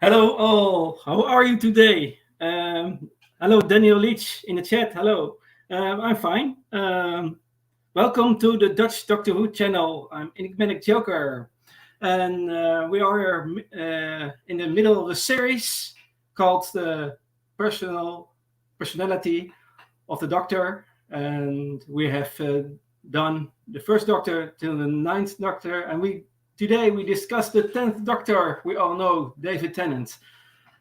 Hello all, how are you today? Hello Daniel Leach in the chat, hello. I'm fine. Welcome to the Dutch Doctor Who channel. I'm Enigmatic Joker. And we are in the middle of a series called the Personality of the Doctor. And we have done the first Doctor till the ninth Doctor. And today we discuss the 10th Doctor. We all know David Tennant.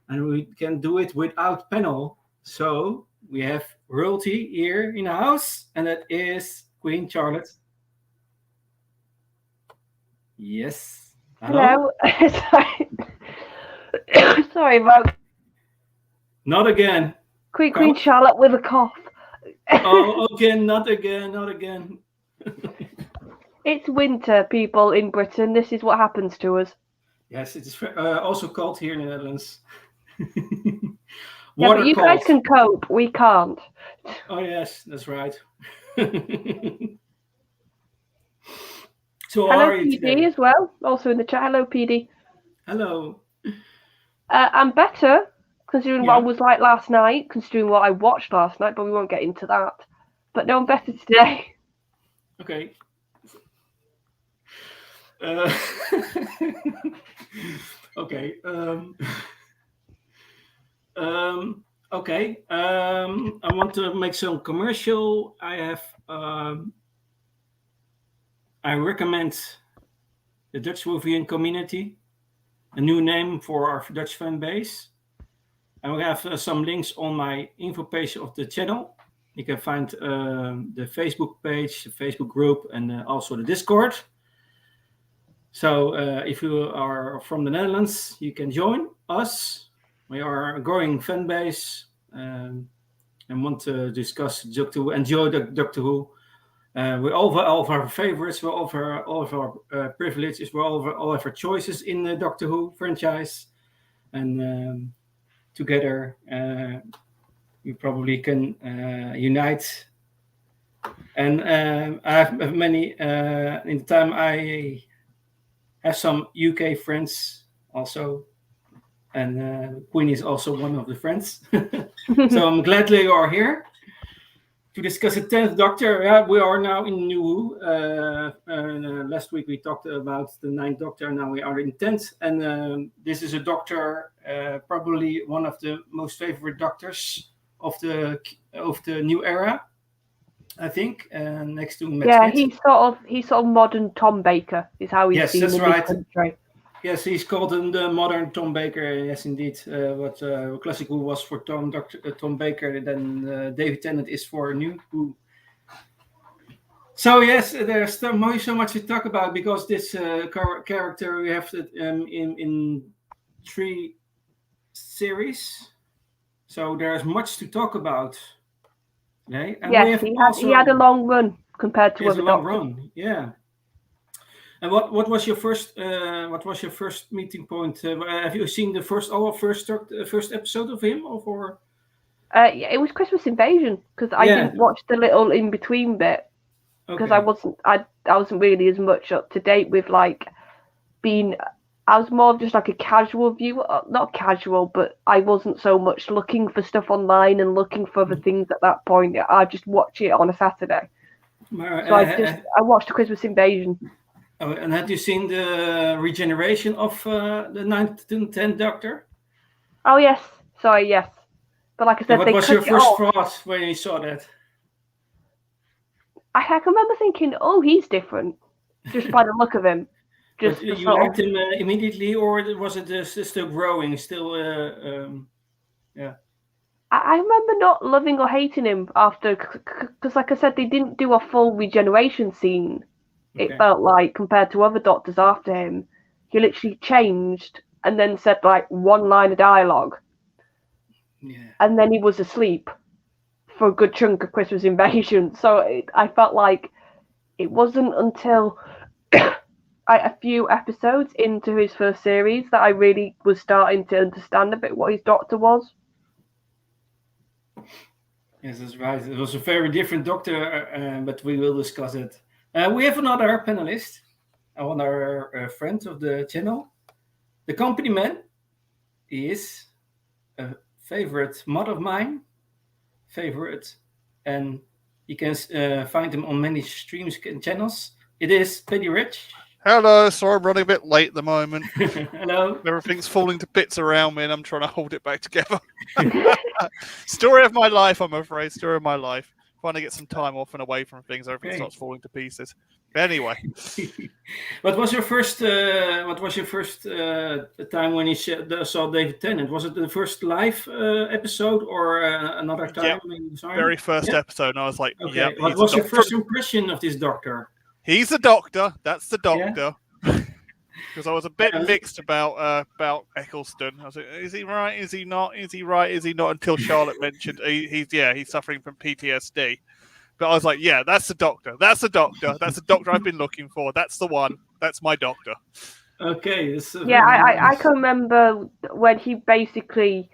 And we can do it without panel. So we have royalty here in the house. And that is Queen Charlotte. Yes. Hello. Sorry. Sorry about Not again. Queen Charlotte with a cough. Oh, again, not again, not again. It's winter, people in Britain. This is what happens to us. Yes, it is also cold here in the Netherlands. Yeah, but you guys can cope. We can't. Oh, yes, that's right. So hello, PD today? As well. Also in the chat. Hello, PD. Hello. I'm better, considering what I was like last night, considering what I watched last night, but we won't get into that. But no, I'm better today. Okay. Okay. Okay. I want to make some commercial. I recommend the Dutch WHOVIAN community, a new name for our Dutch fan base. And we have some links on my info page of the channel. You can find the Facebook page, the Facebook group, and also the Discord. So if you are from the Netherlands, you can join us. We are a growing fan base and want to discuss Doctor Who, enjoy the Doctor Who. We offer all of our favorites, we offer all of our privileges, we offer all of our choices in the Doctor Who franchise. And together we probably can unite. And I have many, in the time I have some UK friends also. And Queen is also one of the friends. So I'm glad you are here to discuss the 10th Doctor. Yeah, we are now in New Who. Last week we talked about the 9th Doctor. Now we are in 10th. And this is a Doctor, probably one of the most favorite Doctors of the new era, I think. Next to Matt Smith. He's sort of modern Tom Baker is how he's seen in this country. Yes, he's called the modern Tom Baker. Yes, indeed. What Classic Who was for Tom Baker, then David Tennant is for New Who. So yes, there's so much to talk about because this character we have in 3 series. So there's much to talk about. Okay? And yes, he had a long run compared to other Doctors. A long run, yeah. And what was your first meeting point? Have you seen the first episode of him, or? Yeah, it was Christmas Invasion because I didn't watch the little in between bit because I wasn't really as much up to date with like being. I was more of just like a casual viewer, not casual, but I wasn't so much looking for stuff online and looking for other things at that point. I just watch it on a Saturday. So I watched the Christmas Invasion. Oh, and had you seen the regeneration of the 9th to 10th Doctor? Oh yes, sorry, yes. But like I said, what was your first thought when you saw that? I can remember thinking, "Oh, he's different," just by the look of him. Just you liked him immediately, or was it still growing? Still, yeah. I remember not loving or hating him after, because like I said, they didn't do a full regeneration scene. Okay. It felt like, compared to other Doctors after him, he literally changed and then said like one line of dialogue. Yeah. And then he was asleep for a good chunk of Christmas Invasion. So I felt like it wasn't until a few episodes into his first series that I really was starting to understand a bit what his Doctor was. Yes, that's right. It was a very different Doctor, but we will discuss it. We have another panelist, another friend of the channel, the company man. is a favorite mod of mine, and you can find him on many streams and channels. It is Pretty Rich. Hello, sorry I'm running a bit late at the moment. Hello. Everything's falling to bits around me and I'm trying to hold it back together. Story of my life, I'm afraid. Story of my life. Trying to get some time off and away from things, everything starts falling to pieces. Anyway. What was your first time when you saw David Tennant? Was it the first live episode or another time? Yep. Very first episode, and I was like, okay. Yep. What was your first impression of this doctor? He's a doctor. That's the doctor. Because I was a bit mixed about Eccleston. I was like, is he right? Is he not? Is he right? Is he not? Until Charlotte mentioned he's suffering from PTSD. But I was like, yeah, that's the doctor. That's the doctor. That's the doctor I've been looking for. That's the one. That's my doctor. Okay. I can remember when he basically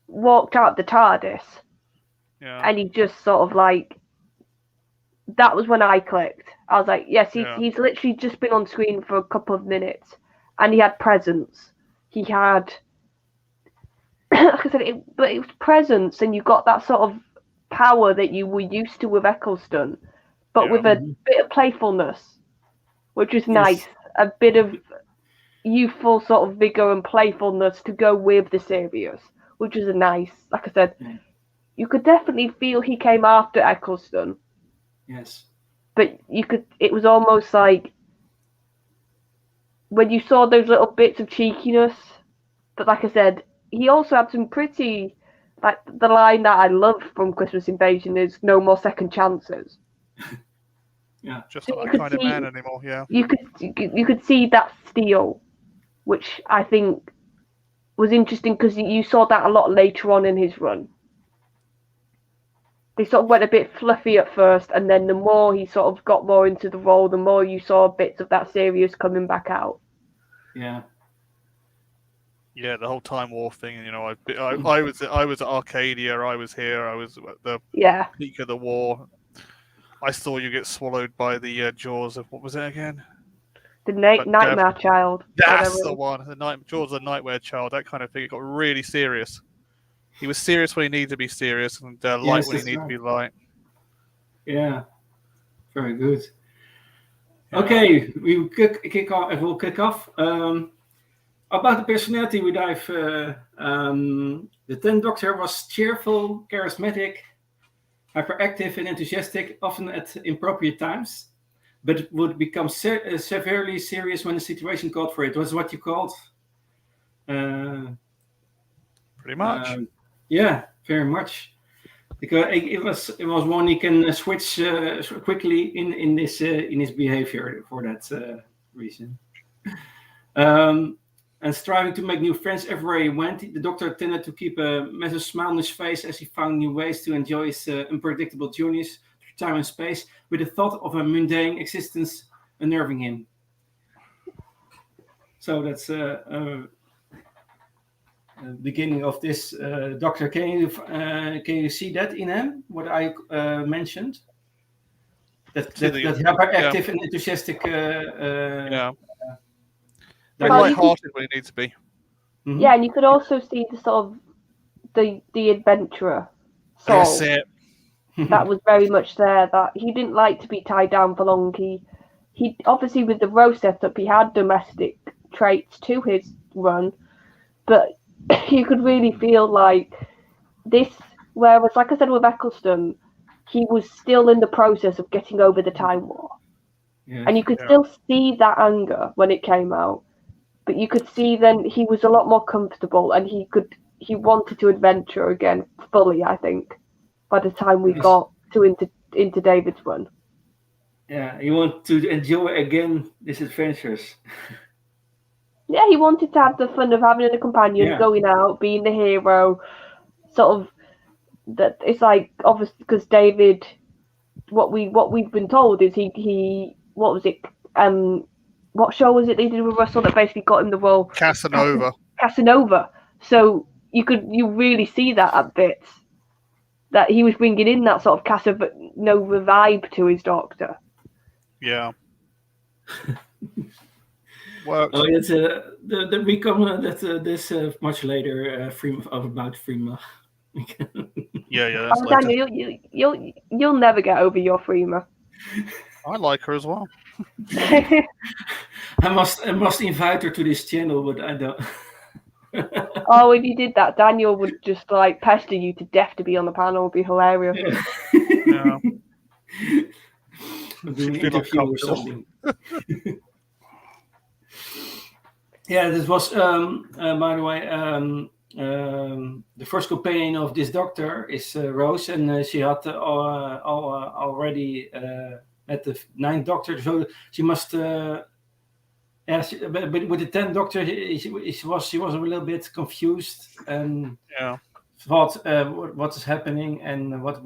walked out the TARDIS. Yeah. And he just sort of like, that was when I clicked. I was like, yes, he's literally just been on screen for a couple of minutes, and he had presence. He had, like I said, but it was presence, and you got that sort of power that you were used to with Eccleston, but with a bit of playfulness, which is nice. A bit of youthful sort of vigor and playfulness to go with the serious, which is nice. Like I said, you could definitely feel he came after Eccleston. Yes. But it was almost like when you saw those little bits of cheekiness. But like I said, he also had some pretty, like the line that I love from Christmas Invasion is "No more second chances." Yeah, just not that kind of man anymore. Yeah, you could see that steel, which I think was interesting because you saw that a lot later on in his run. They sort of went a bit fluffy at first, and then the more he sort of got more into the role, the more you saw bits of that serious coming back out. Yeah. Yeah, the whole Time War thing, and I was at Arcadia, I was here, I was at the peak of the war. I saw you get swallowed by the jaws of what was it again? The Nightmare Child. That's the one. The Jaws of the Nightmare Child. That kind of thing. It got really serious. He was serious when he needed to be serious, and light when he needed to be light. Yeah, very good. Okay, we'll kick off. About the personality, we dive. The 10th Doctor was cheerful, charismatic, hyperactive, and enthusiastic, often at inappropriate times, but would become severely serious when the situation called for it. Was what you called? Pretty much. Yeah, very much. Because it was one he can switch quickly in his behavior for that reason. And striving to make new friends everywhere he went, the Doctor tended to keep a massive smile on his face as he found new ways to enjoy his unpredictable journeys through time and space, with the thought of a mundane existence unnerving him. So that's beginning of this Doctor. Can you see that in him? What I mentioned, that hyperactive and enthusiastic. Light-hearted when he needs to be. Mm-hmm. Yeah, and you could also see the sort of the adventurer. That's it. That was very much there. That he didn't like to be tied down for long. He obviously with the row setup, he had domestic traits to his run, but you could really feel like this. Whereas, like I said with Eccleston, he was still in the process of getting over the Time War, and you could still see that anger when it came out. But you could see then he was a lot more comfortable, and he wanted to adventure again fully. I think by the time we got to into David's run. Yeah, he wanted to enjoy again these adventures. Yeah, he wanted to have the fun of having a companion, going out, being the hero. Sort of that. It's like obviously because David, what we've been told is he what was it? What show was it they did with Russell that basically got him the role? Casanova. So you really see that at bits, that he was bringing in that sort of Casanova vibe to his Doctor. Yeah. Works. Oh, it's we come this much later. About Freema. Yeah. That's Daniel, you'll never get over your Freema. I like her as well. I must invite her to this channel, but I don't. Oh, if you did that, Daniel would just like pester you to death to be on the panel. It'd be hilarious. Yeah. I'm doing an interview or something. Yeah, this was, by the way, the first companion of this doctor is Rose, and she had already at the 9th doctor, so she must. But with the 10th doctor, she was a little bit confused and thought what is happening and what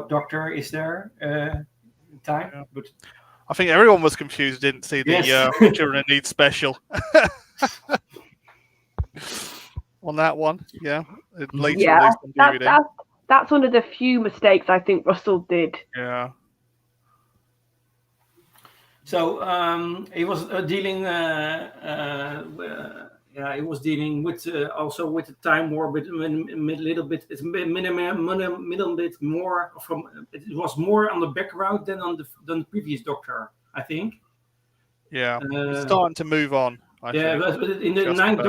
doctor is there time. Yeah. But I think everyone was confused. Didn't see the children in need special on that one. Yeah, later released on DVD. That's one of the few mistakes I think Russell did. Yeah. So he was dealing. He was dealing with also with the time war, but a little bit. It's middle bit more from. It was more on the background than the previous Doctor, I think. Yeah, it's starting to move on. I think. But in the Ninth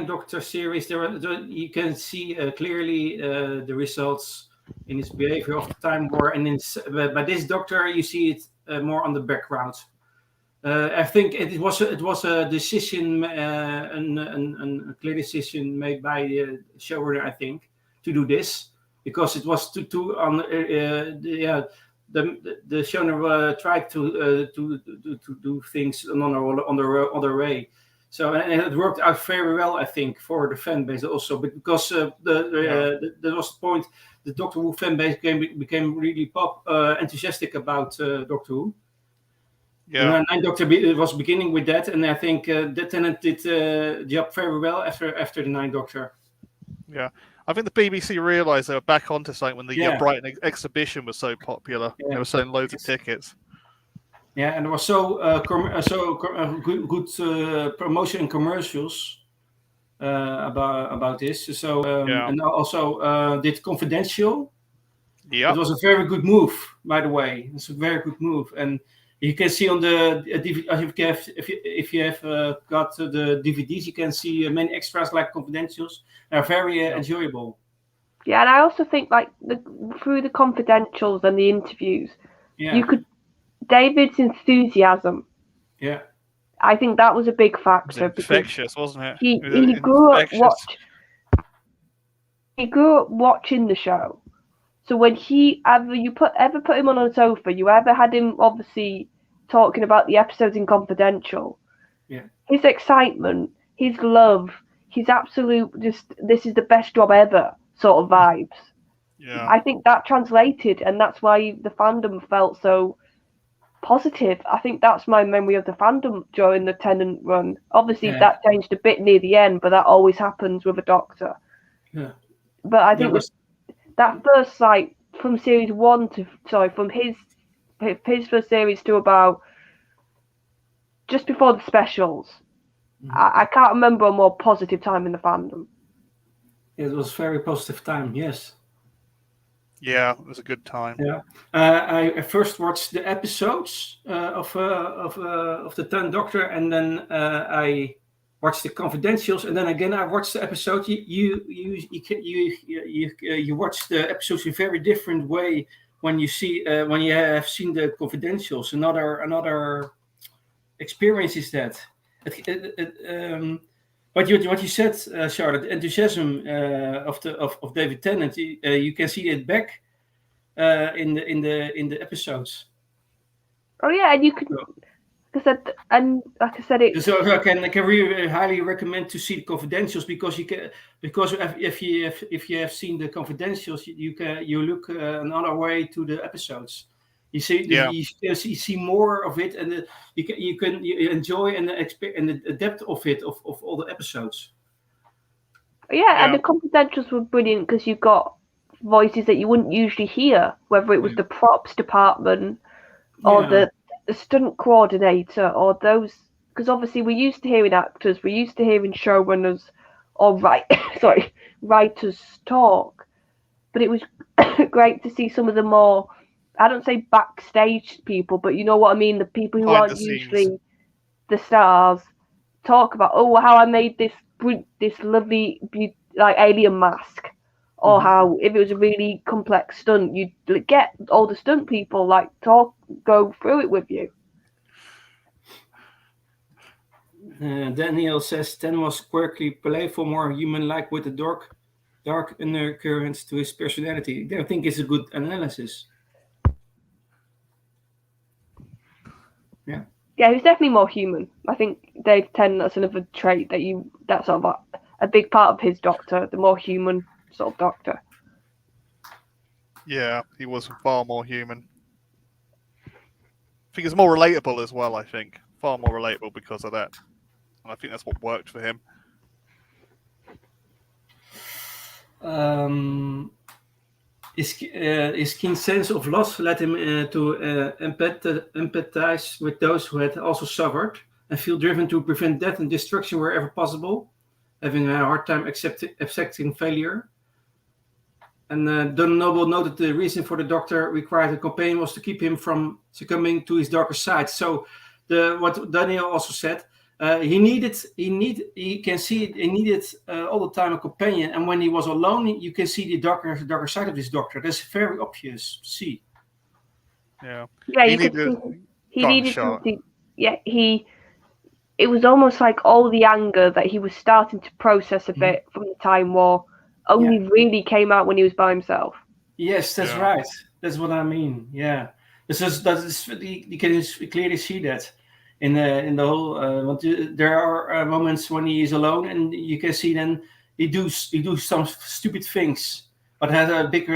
Doctor series, you can see clearly the results in his behavior of the time war, and by this Doctor, you see it more on the background. I think it was a decision, a clear decision made by the showrunner, I think, to do this because it was the showrunner tried to do things on the way. So and it worked out very well, I think, for the fan base also. But because there was a point, the Doctor Who fan base became really enthusiastic about Doctor Who. Yeah, and Ninth Doctor was beginning with that, and I think that Tennant did the job very well after the Ninth Doctor. Yeah, I think the BBC realised they were back onto something when the Brighton exhibition was so popular. Yeah. They were selling loads of tickets. Yeah, and there was good promotion and commercials about this. So and also did Confidential. Yeah, it was a very good move, by the way. It's a very good move, and you can see on the if you have got the DVDs, you can see many extras like Confidentials. They're very enjoyable. Yeah, and I also think like through the Confidentials and the interviews, you could. David's enthusiasm. Yeah. I think that was a big factor. It was infectious, wasn't it? He grew up watching the show. So when you put him on a sofa, you ever had him obviously talking about the episodes in Confidential. Yeah. His excitement, his love, his absolute this is the best job ever sort of vibes. Yeah. I think that translated, and that's why the fandom felt so positive. I think that's my memory of the fandom during the Tennant run. Obviously, that changed a bit near the end, but that always happens with a Doctor. Yeah. But I think that first, like, from series 1 from his first series to about just before the specials, I can't remember a more positive time in the fandom. It was a very positive time, yes. Yeah, it was a good time. Yeah, I first watched the episodes of the 10th Doctor, and then I watched the Confidentials, and then again I watched the episode. You watch the episodes in a very different way when you have seen the Confidentials. Another experience is that. What you said, Charlotte, the enthusiasm of David Tennant, you can see it back in the episodes. Oh yeah, and you could, like I said, it. So I can really highly recommend to see the Confidentials because if you have seen the Confidentials, you look another way to the episodes. You see, you see more of it, and you can enjoy and the depth of it of all the episodes. Yeah, and the Confidentials were brilliant because you got voices that you wouldn't usually hear, whether it was the props department or the stunt coordinator or those because obviously we're used to hearing actors, we're used to hearing showrunners or writers talk, but it was great to see some of the more, I don't say backstage people, but you know what I mean, the people who Behind aren't the scenes. usually the stars talk about, oh, how I made this lovely like alien mask, or how if it was a really complex stunt, you'd get all the stunt people like go through it with you. Daniel says Stan was quirky, playful, more human-like with a dark undercurrents to his personality. I think it's a good analysis. Yeah. Yeah, he's definitely more human. I think Dave Tennant, that's another trait that's sort of a big part of his Doctor, the more human sort of Doctor. Yeah, he was far more human. I think it's more relatable as well, I think. Far more relatable because of that. And I think that's what worked for him. His keen sense of loss led him to empathize with those who had also suffered and feel driven to prevent death and destruction wherever possible, having a hard time accepting failure. And Don Noble noted the reason for the Doctor required a companion was to keep him from succumbing to his darker side. So what Daniel also said, he needed all the time a companion, and when he was alone, you can see the darker side of this Doctor. That's very obvious to see. Yeah, he needed something. Yeah, it was almost like all the anger that he was starting to process a bit from the Time War only really came out when he was by himself. Yes, that's right. That's what I mean. Yeah, you can clearly see that in the whole. There are moments when he is alone, and you can see then he do some stupid things, but has a big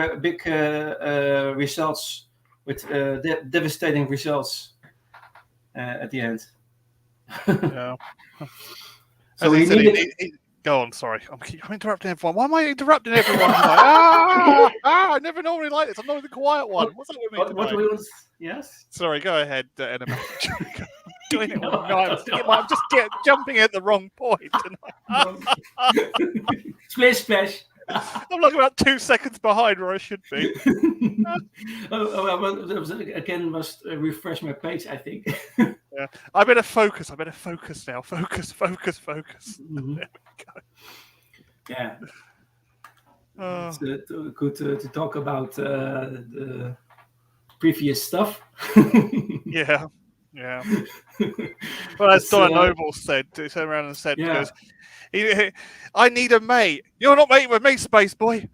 results with devastating results at the end. Yeah. So he needed. Go on, sorry. I'm interrupting everyone. Why am I interrupting everyone? I never normally like this. I'm not the quiet one. What's up with me tonight? Yes? Sorry, go ahead, Enema. I'm doing it all night. I'm just jumping at the wrong point. Splash. I'm like about 2 seconds behind where I should be. Again, must refresh my page, I think. Yeah, I better focus now. Focus. Mm-hmm. There we go. Yeah. It's good to talk about the previous stuff. Yeah. Well, as Donna Noble said, he turned around and said, because I need a mate. You're not mating with me, Space Boy.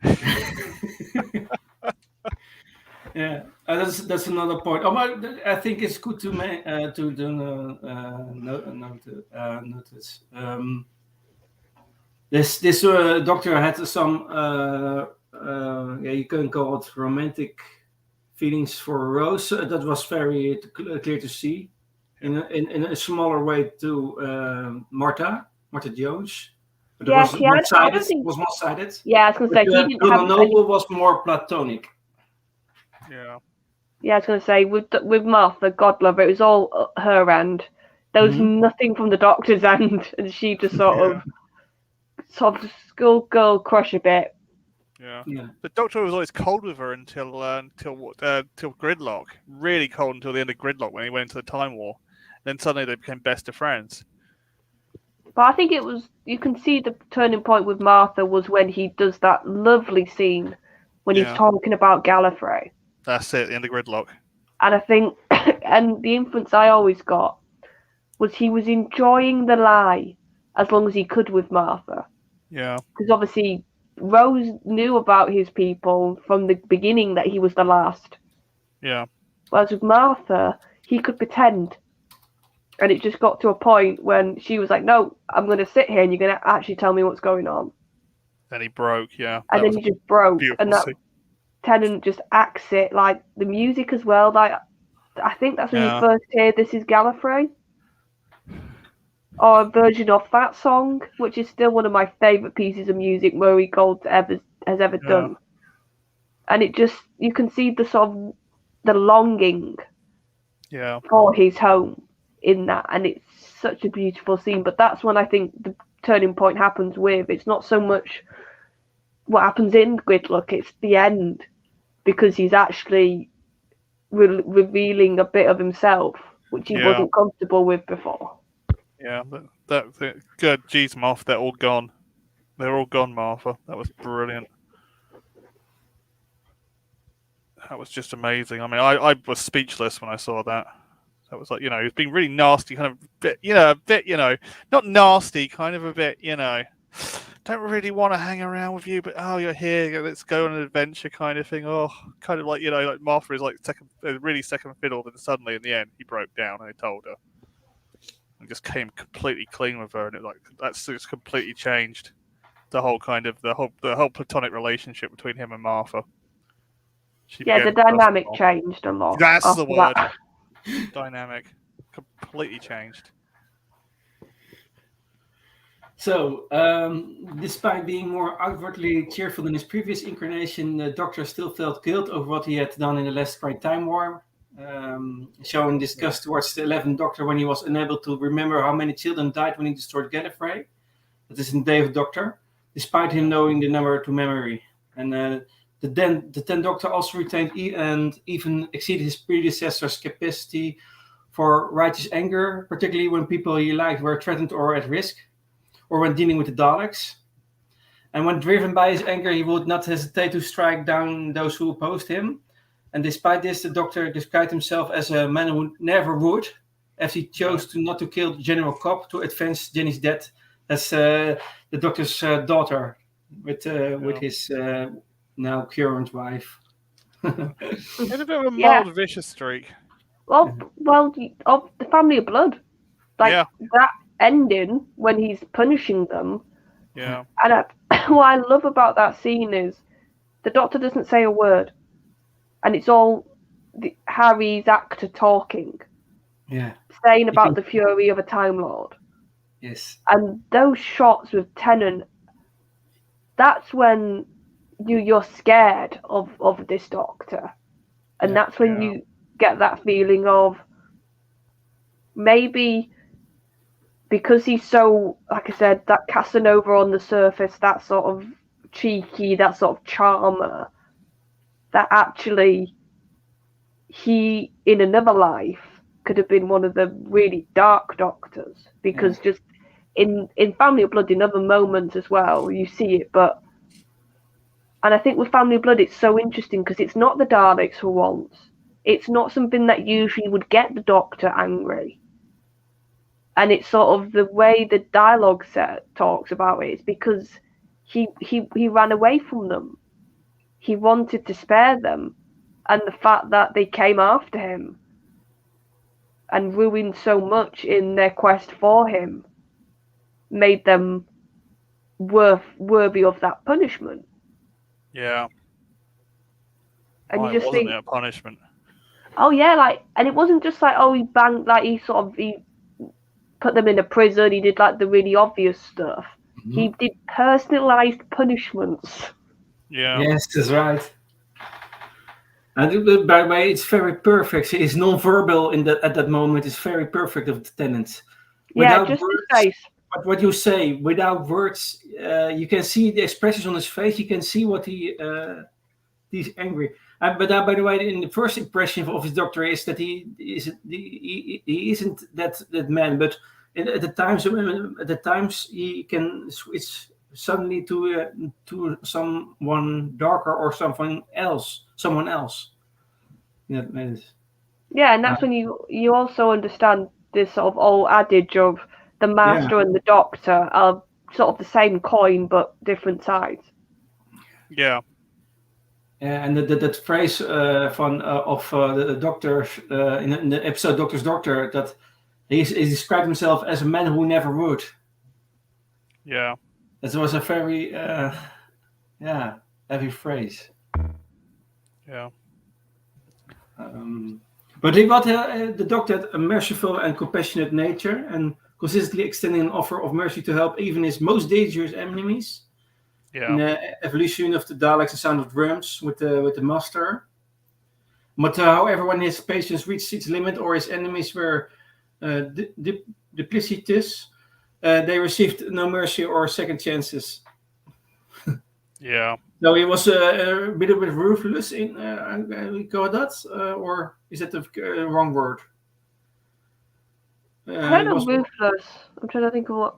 Yeah, that's another point. I think it's good to notice. This Doctor had some you can call it romantic feelings for Rose. That was very clear to see. In a smaller way to Martha Jones. But it was one-sided. Yeah, I was going to say he didn't have. Noble was more platonic. Yeah. Yeah, I was going to say with Martha, God love her, it was all her end. There was nothing from the Doctor's end, and she just sort of schoolgirl crush a bit. Yeah. The Doctor was always cold with her until Gridlock. Really cold until the end of Gridlock when he went into the Time War. Then suddenly they became best of friends. But I think you can see the turning point with Martha was when he does that lovely scene when he's talking about Gallifrey. That's it, the end of Gridlock. And I think, and the influence I always got was he was enjoying the lie as long as he could with Martha. Yeah. Because obviously Rose knew about his people from the beginning that he was the last. Yeah. Whereas with Martha, he could pretend. And it just got to a point when she was like, no, I'm going to sit here and you're going to actually tell me what's going on. Then he broke, yeah. And then he just broke. And that Tennant just acts it, like the music as well. Like I think that's when you first hear This Is Gallifrey. Or a version of that song, which is still one of my favourite pieces of music Murray Gold has ever done. And it just, you can see the sort of the longing for his home. in that, and it's such a beautiful scene. But that's when I think the turning point happens with. It's not so much what happens in Gridlock, it's the end, because he's actually revealing a bit of himself, which he wasn't comfortable with before. Yeah, that's good. Geez, Martha, they're all gone. They're all gone, Martha. That was brilliant. That was just amazing. I mean, I was speechless when I saw that. That was like, he was being really nasty, kind of a bit, not nasty, kind of a bit, don't really want to hang around with you, but you're here, let's go on an adventure, kind of thing. Oh, kind of like, like Martha is like really second fiddle, then suddenly in the end he broke down and he told her, and just came completely clean with her, and that's just completely changed the whole platonic relationship between him and Martha. The dynamic changed a lot. That's the word. Dynamic completely changed. So, despite being more outwardly cheerful than his previous incarnation, the Doctor still felt guilt over what he had done in the last Great Time War, showing disgust towards the 11th Doctor when he was unable to remember how many children died when he destroyed Gallifrey. That is in Day of the Doctor, despite him knowing the number to memory. And the 10th Doctor also retained and even exceeded his predecessor's capacity for righteous anger, particularly when people he liked were threatened or at risk, or when dealing with the Daleks. And when driven by his anger, he would not hesitate to strike down those who opposed him. And despite this, the Doctor described himself as a man who never would, as he chose not to kill General Cobb to avenge Jenny's death as the Doctor's daughter with his now current wife. Had a bit of a mild, vicious streak. Well, of the family of blood. That ending when he's punishing them. Yeah. And what I love about that scene is the Doctor doesn't say a word, and it's all Harry's actor talking. Yeah. Saying about the fury of a Time Lord. Yes. And those shots with Tennant, that's when you're scared of this Doctor. And that's when you get that feeling of maybe because he's so, like I said, that Casanova on the surface, that sort of cheeky, that sort of charmer, that actually he, in another life, could have been one of the really dark Doctors. Because just in Family of Blood, in other moments as well, you see it. And I think with Family of Blood, it's so interesting because it's not the Daleks for once. It's not something that usually would get the Doctor angry. And it's sort of the way the dialogue talks about it. It's because he ran away from them. He wanted to spare them. And the fact that they came after him and ruined so much in their quest for him made them worthy of that punishment. Yeah. And you just think, a punishment. Oh yeah, and it wasn't just he banged, he put them in a prison. He did the really obvious stuff. Mm-hmm. He did personalized punishments. Yeah. Yes, that's right. And by the way, it's very perfect. His non-verbal at that moment is very perfect of the Tennant. Without just words, his face. But what you say, without words, you can see the expressions on his face. You can see what he's angry. But by the way, in the first impression of his Doctor is that he isn't that man. But at the times he can switch suddenly to someone darker or someone else. Yeah, and that's when you also understand this sort of old adage of the Master and the Doctor are sort of the same coin but different sides. Yeah. And that phrase of the Doctor in the episode Doctor's Doctor, that he described himself as a man who never would. Yeah. That was a very heavy phrase. Yeah. But the Doctor had a merciful and compassionate nature, and consistently extending an offer of mercy to help even his most dangerous enemies. Yeah. In the evolution of the Daleks, the sound of drums with the Master. But however, when his patience reached its limit or his enemies were duplicities. They received no mercy or second chances. Yeah. So he was a bit ruthless in we call that, or is that the wrong word? I don't know, ruthless. I'm trying to think of what.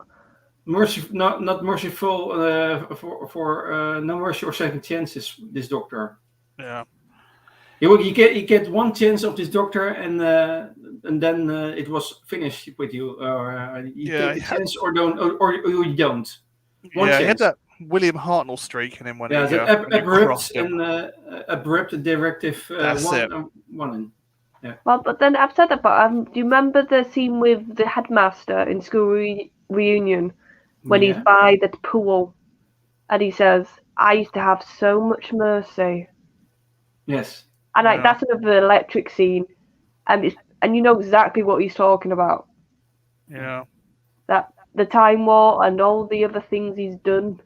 Not merciful for no mercy or second chances. This doctor. Yeah. You get one chance of this doctor, and then it was finished with you. You take the chance or don't, or you don't. One chance. He had that William Hartnell streak in him when he abrupt and abrupt directive. That's it. One. Yeah. Well, but then I've said that, but do you remember the scene with the headmaster in school reunion when he's by the pool and he says, "I used to have so much mercy." Yes. And that's another electric scene, and you know exactly what he's talking about. Yeah. That the Time War and all the other things he's done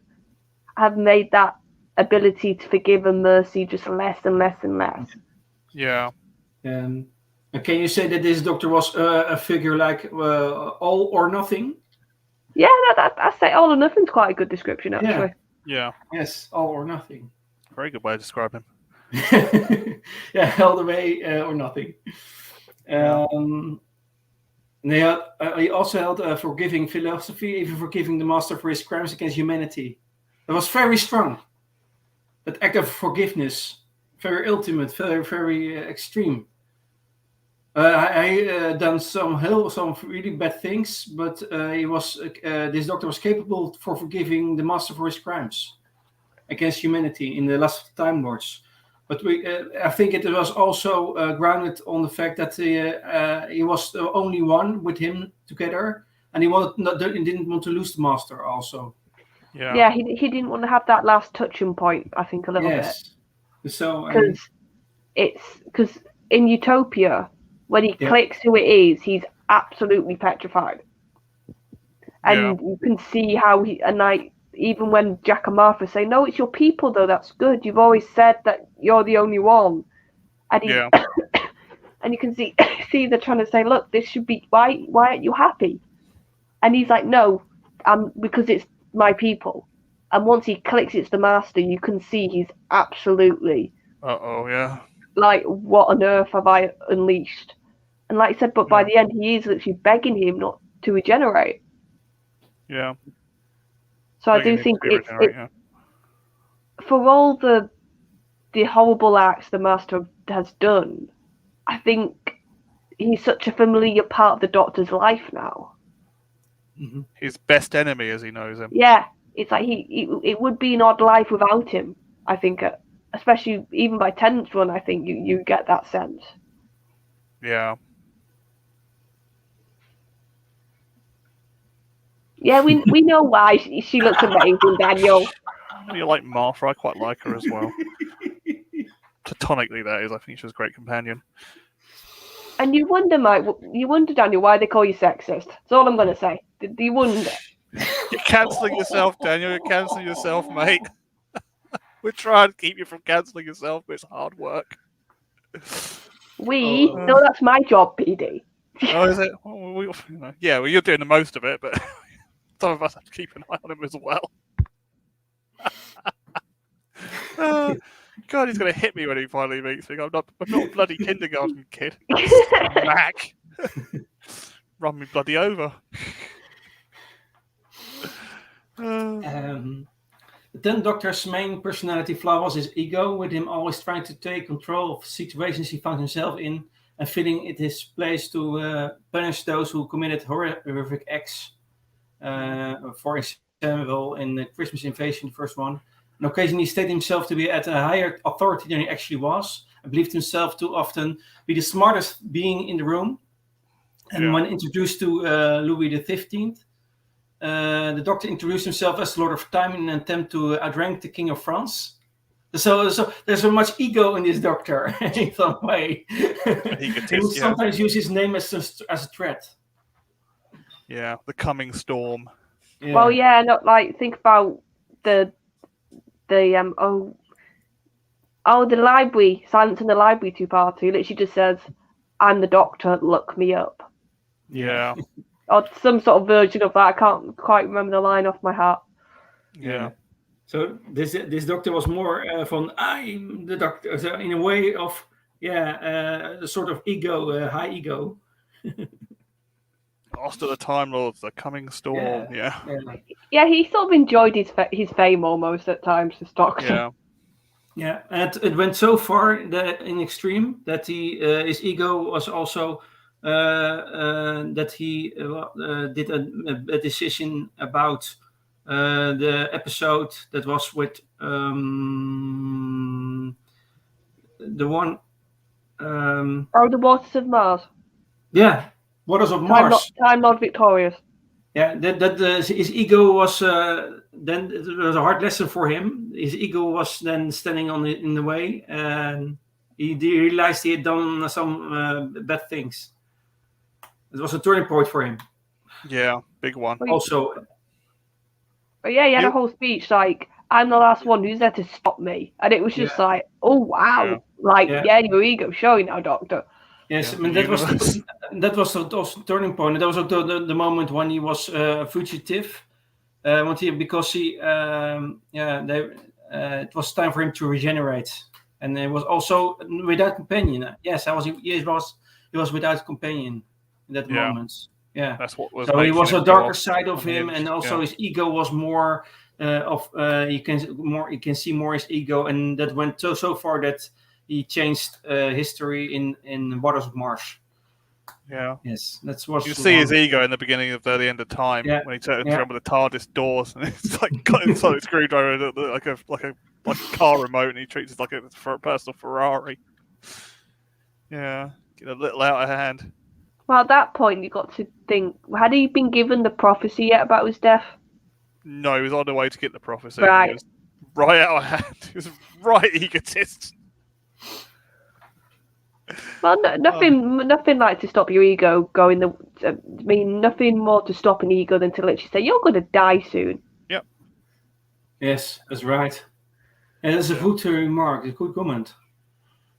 have made that ability to forgive and mercy just less and less and less. Yeah. Can you say that this doctor was a figure like all or nothing? Yeah, I say all or nothing's quite a good description, actually. Yeah. Yes, all or nothing. Very good way to describe him. Yeah, all the way or nothing. He also held a forgiving philosophy, even forgiving the master for his crimes against humanity. That was very strong. That act of forgiveness, very ultimate, very, very extreme. I done some really bad things, but this doctor was capable for forgiving the master for his crimes against humanity in the last Time Lords. But I think it was also grounded on the fact that he was the only one with him together, and he didn't want to lose the master also. Yeah, he didn't want to have that last touching point, I think, a little bit. So because in Utopia, when he clicks who it is, he's absolutely petrified. And you can see how even when Jack and Martha say, "No, it's your people, though. That's good. You've always said that you're the only one." And and you can see they're trying to say, "Look, this should be why aren't you happy?" And he's like, "No, because it's my people." And once he clicks, it's the master. You can see he's absolutely. Like, what on earth have I unleashed? And like I said, but by the end, he is literally begging him not to regenerate. Yeah. So I do think it's for all the horrible acts the master has done, I think he's such a familiar part of the Doctor's life now. Mm-hmm. His best enemy, as he knows him. Yeah, it's like it would be an odd life without him. I think, especially even by Tennant's run, I think you get that sense. Yeah. Yeah, we know why she looks amazing, Daniel. You like Martha? I quite like her as well. Platonically, that is. I think she's a great companion. And you wonder, Daniel, why they call you sexist. That's all I'm going to say. Do you wonder? You're cancelling yourself, Daniel. You're cancelling yourself, mate. We're trying to keep you from cancelling yourself, but it's hard work. No, that's my job, PD. Oh, is it? Well, you're doing the most of it, but some of us have to keep an eye on him as well. God, he's going to hit me when he finally meets me. I'm not a bloody kindergarten kid. Smack. Run me bloody over. The 10th Doctor's main personality flaw was his ego, with him always trying to take control of situations he found himself in and feeling it his place to punish those who committed horrific acts. For example, in the Christmas Invasion, the first one, and occasionally he stated himself to be at a higher authority than he actually was, and believed himself to often be the smartest being in the room. And when introduced to Louis XV, the Doctor introduced himself as Lord of Time in an attempt to outrank the King of France. So there's so much ego in this Doctor in some way. He would sometimes use his name as a threat. Yeah, the coming storm. Yeah. Well, yeah, not like think about the library, Silence in the Library 2-parter. He literally just says, "I'm the Doctor, look me up." Yeah. Or some sort of version of that. I can't quite remember the line off my heart. Yeah. So this doctor was more from I'm the doctor, so in a way of a sort of ego, high ego. Master of the Time Lords, the coming storm. Yeah. Yeah, he sort of enjoyed his fame almost at times, this doctor. Yeah. Yeah, and it went so far in extreme that his ego was also that he did a decision about the episode that was with the one. The Waters of Mars. Yeah, Waters of Mars. Time Lord Victorious. Yeah, that his ego was then it was a hard lesson for him. His ego was then standing in the way, and he realized he had done some bad things. It was a turning point for him. Yeah, big one. Also, but yeah, he had a whole speech like, "I'm the last one who's there to stop me," and it was just like, "Oh wow!" Like, your ego showing now, Doctor. Yes, I mean that was also turning point. That was the moment when he was fugitive, because he it was time for him to regenerate, and it was also without companion. Yes, he was without companion in that moment. Yeah, that's what was. So he was a darker side of him, and also his ego was more you can see more his ego, and that went so far that he changed history in Waters of Mars. Yeah. Yes, that's what you see his ego in the beginning of the end of time when he turns around with the TARDIS doors, and it's like got inside a screwdriver like a car remote, and he treats it like a personal Ferrari. Yeah, get a little out of hand. Well, at that point, you got to think: had he been given the prophecy yet about his death? No, he was on the way to get the prophecy. Right. He was right out of hand. He was right egotist. Well, nothing like to stop your ego going. Nothing more to stop an ego than to literally say you're going to die soon. Yep. Yes, that's right. And that's a good remark, a good comment.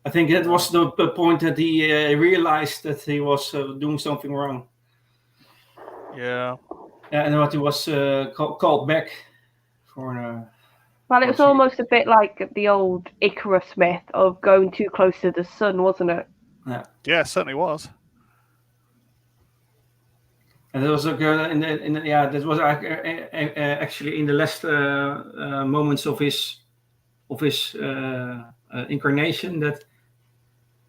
I think that was the point that he realized that he was doing something wrong. Yeah. And what he was called back for. Well, it was almost a bit like the old Icarus myth of going too close to the sun, wasn't it? Yeah, it certainly was. And there was a girl that was actually in the last moments of his incarnation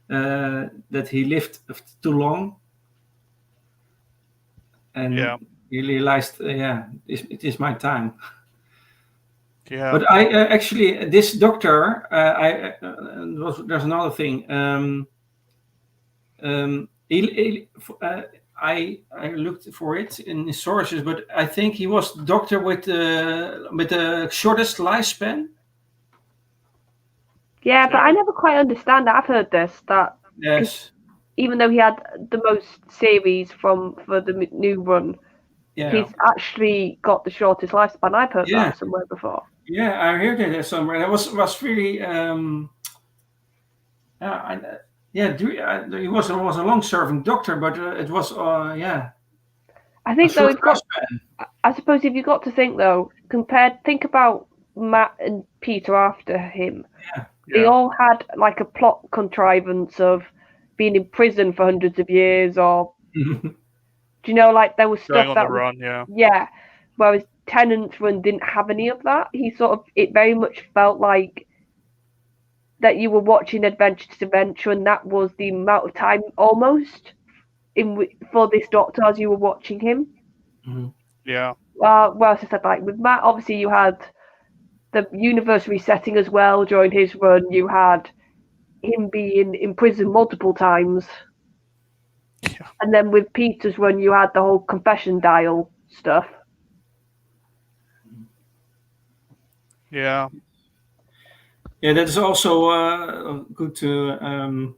that he lived too long, and he realized, it is my time. Yeah. But I actually, this doctor, there's another thing. I looked for it in the sources, but I think he was the doctor with the shortest lifespan. Yeah, but I never quite understand that. I've heard this, that even though he had the most series for the new run, he's actually got the shortest lifespan. I've heard that somewhere before. Yeah, I heard it somewhere. It was really he was a long-serving doctor, but it was I think though, I suppose if you got to think though, think about Matt and Peter after him. They all had like a plot contrivance of being in prison for hundreds of years, or do you know, like there was stuff going on that the run, whereas Tennant's run didn't have any of that. It very much felt like that you were watching Adventure to Adventure, and that was the amount of time almost for this doctor as you were watching him. Mm-hmm. Yeah. Well, as I said, like with Matt, obviously you had the universe resetting as well during his run. You had him being in prison multiple times. Yeah. And then with Peter's run, you had the whole confession dial stuff. Yeah. Yeah, that is also good to.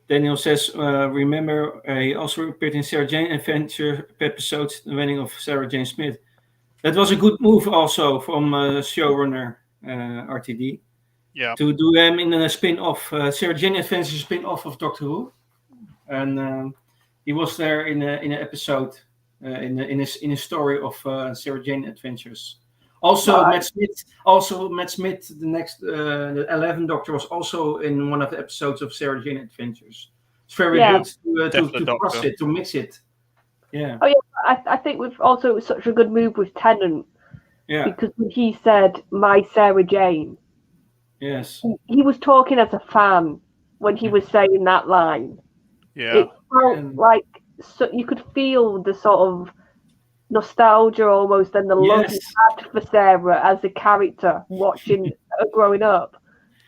Daniel says, remember, he also appeared in Sarah Jane Adventure episodes, The Wedding of Sarah Jane Smith. That was a good move also from showrunner RTD. Yeah. To do them in a spin-off, Sarah Jane Adventure spin-off of Doctor Who. And He was there in an episode in a story of Sarah Jane Adventures. Also, Matt Smith, the next the 11th Doctor, was also in one of the episodes of Sarah Jane Adventures. It's very good to cross it, to mix it. Yeah. Oh yeah, I think it was such a good move with Tennant. Yeah. Because when he said "my Sarah Jane," yes, he was talking as a fan when he was saying that line. Yeah. It felt like you could feel the sort of nostalgia almost and the love he had for Sarah as a character watching her growing up.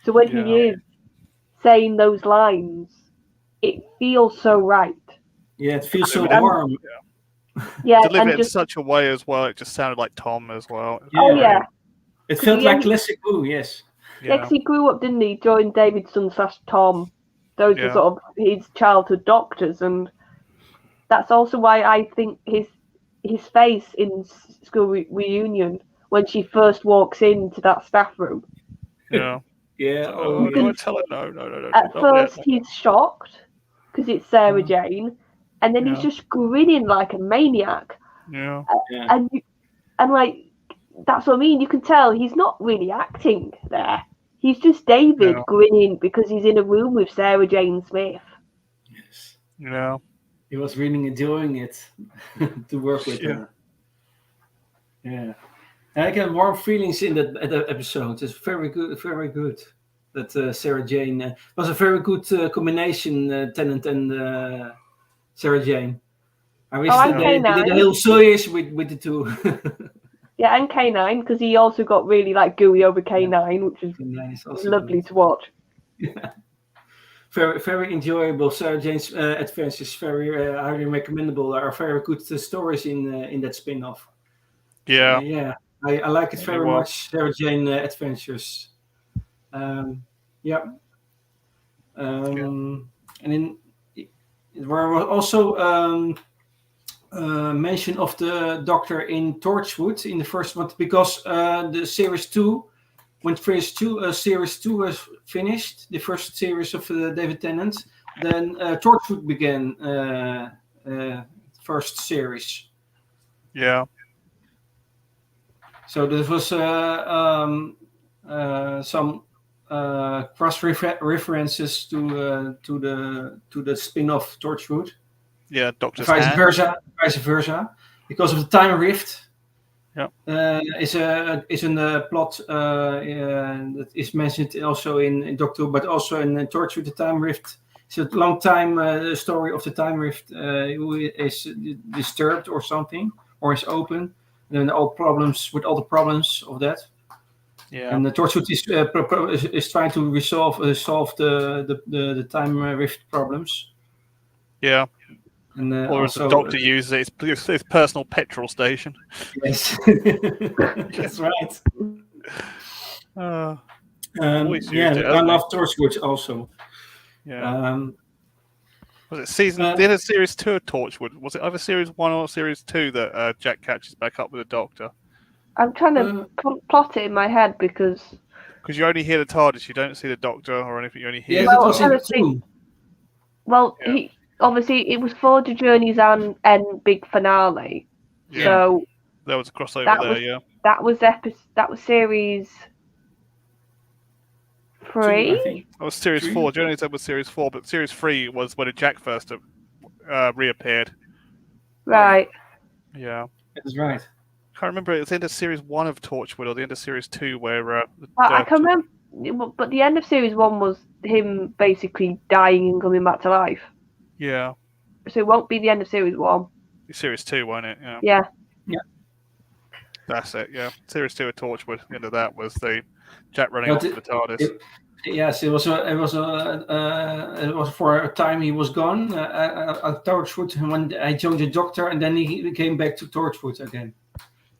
So when he is saying those lines, it feels so right. Yeah, it feels so warm. Yeah, delivered it in such a way as well. It just sounded like Tom as well. It felt like classic Who. Yes. Yeah, because he grew up, didn't he? Joined Davidson / Tom. Those were sort of his childhood doctors, and that's also why I think his face in School Reunion when she first walks into that staff room. Yeah. Yeah. Oh, don't tell her. No. At first, he's shocked because it's Sarah Jane, and then he's just grinning like a maniac. Yeah. And like that's what I mean. You can tell he's not really acting there. He's just David grinning because he's in a room with Sarah Jane Smith. Yes. Yeah. He was really enjoying it to work with her. Yeah. I get warm feelings in that episode. It's very good, very good. That Sarah Jane was a very good combination, Tennant and Sarah Jane. I wish that they did a little serious with the two. Yeah, and K9, because he also got really like gooey over K9, which is lovely to watch. Yeah. Very, very enjoyable. Sarah Jane's Adventures, very highly recommendable. There are very good stories in that spin-off. Yeah. Yeah, I like it very much. Sarah Jane Adventures. And then there were also mention of the Doctor in Torchwood in the first one because the series 2, when series 2 was finished, the first series of David Tennant, then Torchwood began first series. Yeah. So there was some cross references to the spin-off Torchwood. Yeah, Doctor's vice versa, because of the time rift. Yeah, is in the plot that is mentioned also in Doctor, but also in Torchwood. The time rift. It's a long time story of the time rift. Who is disturbed or something, or is open. And then all the problems of that. Yeah. And the Torchwood is trying to solve the time rift problems. Yeah. And, or as the Doctor uses it, it's his personal petrol station. Yes, that's right. I love Torchwood also. Yeah. Was it the end of series 2 of Torchwood? Was it either series 1 or series 2 that Jack catches back up with the Doctor? I'm trying to plot it in my head because you only hear the TARDIS, you don't see the Doctor or anything. You only hear. Yeah, that was in 2. Well, obviously it was Forger Journeys and big finale. Yeah. So there was a crossover there. That was series 3. That was series 4. Journeys was series 4, but series 3 was when Jack first reappeared. Right. Yeah. That's right. I can't remember. It was the end of series 1 of Torchwood or the end of series 2 where. I can remember, but the end of series 1 was him basically dying and coming back to life. Yeah. So it won't be the end of series 1. Series 2, won't it? Yeah. Yeah. Yeah. That's it. Yeah. Series 2 of Torchwood. The end of that was the Jack running off the TARDIS. Yes, it was for a time he was gone at Torchwood when I joined the Doctor, and then he came back to Torchwood again.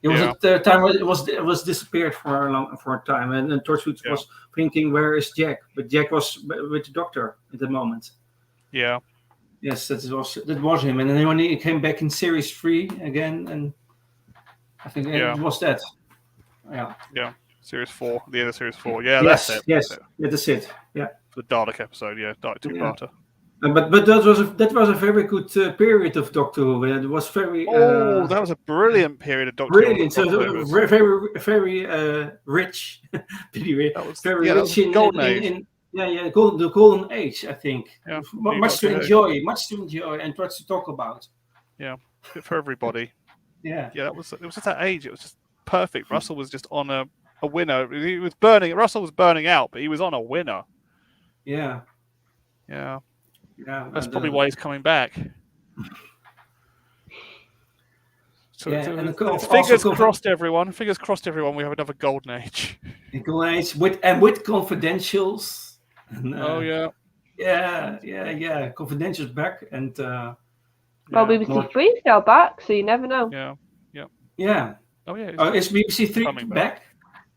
It was the time it was disappeared for a time, and then Torchwood was thinking, where is Jack? But Jack was with the Doctor at the moment. Yeah. Yes, that was him, and then when he came back in series 3 again, and I think it was that. Yeah. Yeah. Series 4, the end of series 4. Yeah, yes, that's it. Yes, that's it. Yeah. The Dalek episode, Dalek 2-parter. But that was a very good period of Doctor Who. It was very that was a brilliant period of Doctor brilliant. Who. So very rich, That was very that was rich golden age. in the golden age. I think Yeah, much to enjoy, and much to talk about. Yeah, good for everybody. Yeah, it was just that age. It was just perfect. Russell was just on a winner. He was burning. Russell was burning out, but he was on a winner. Yeah. That's probably why he's coming back. So, fingers crossed, everyone. Fingers crossed, everyone. We have another golden age. Golden age with confidentials. And, confidentials back and. BBC 3 is now back, so you never know. Yeah. Oh yeah. Is BBC 3 back?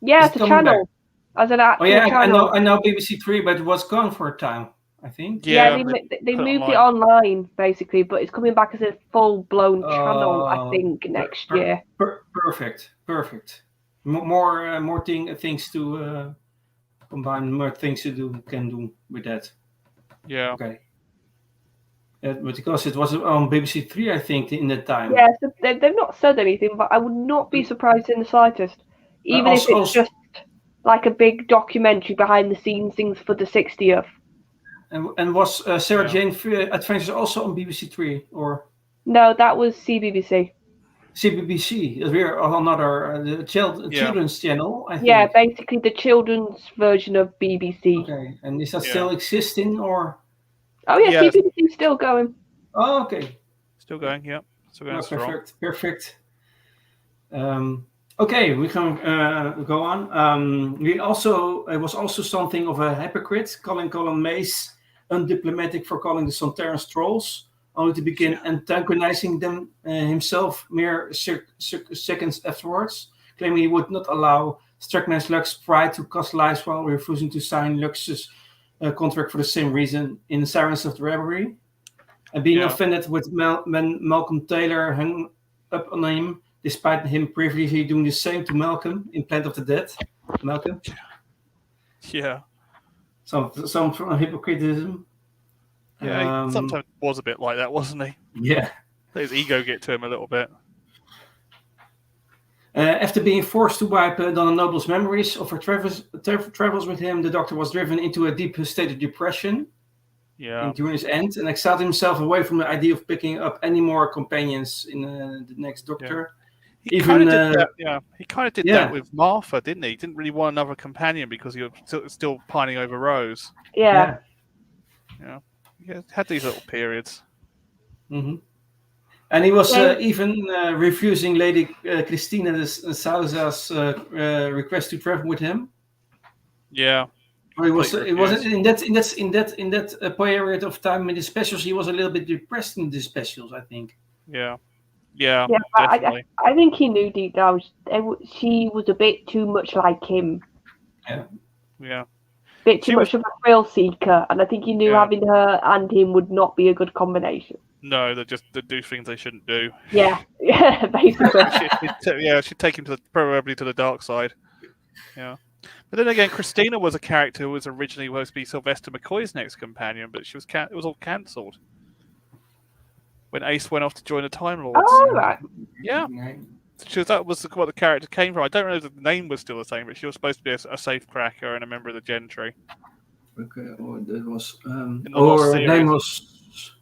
Yeah, it's a channel. Back? As an actual channel. I know BBC 3, but it was gone for a time, I think. Yeah, they moved it online basically, but it's coming back as a full-blown channel, I think, next year. Perfect. More things to combine, more things to do with that. Yeah. Okay. But because it was on BBC 3, I think, in that time. Yeah, so they've not said anything, but I would not be surprised in the slightest. Even if it's just like a big documentary behind the scenes things for the 60th. And was Sarah Jane Adventures also on BBC 3? Or? No, that was CBBC. CBBC, we're another children's channel, I think. Yeah, basically the children's version of BBC. Okay, and is that still existing, or? Oh yeah, CBBC is still going. Oh, okay. Still going, yeah. Still going strong. Perfect. Okay, we can go on. It was also something of a hypocrite, calling Colin Mace undiplomatic for calling the Sontarans trolls, only to begin antagonizing them himself mere seconds afterwards, claiming he would not allow Strackman's Lux Pride to cause lives while refusing to sign Lux's contract for the same reason in Sirens of the Reverie, and being offended when Malcolm Taylor hung up on him, despite him previously doing the same to Malcolm in Planet of the Dead. Malcolm. Yeah. Some hypocritism. Yeah, he sometimes was a bit like that, wasn't he? Yeah. Let his ego get to him a little bit. After being forced to wipe Donna Noble's memories of her travels with him, the Doctor was driven into a deep state of depression during his end, and exiled himself away from the idea of picking up any more companions in the next Doctor. He kind of did that with Martha, didn't he? He didn't really want another companion because he was still pining over Rose. Yeah. He had these little periods. Mm-hmm. And he was even refusing Lady Christina de Souza's request to travel with him. Yeah. It was in that period of time in the specials. He was a little bit depressed in the specials, I think. Yeah, definitely. I think he knew deep down she was a bit too much like him. Yeah. Bit too much of a thrill seeker, and I think he knew having her and him would not be a good combination. No, they do things they shouldn't do. Yeah, basically. She'd take him probably to the dark side. Yeah. But then again, Christina was a character who was originally supposed to be Sylvester McCoy's next companion, but it was all cancelled when Ace went off to join the Time Lords. Oh, right. Yeah. That was what the character came from. I don't know if the name was still the same, but she was supposed to be a safecracker and a member of the Gentry. Okay, that was... her name was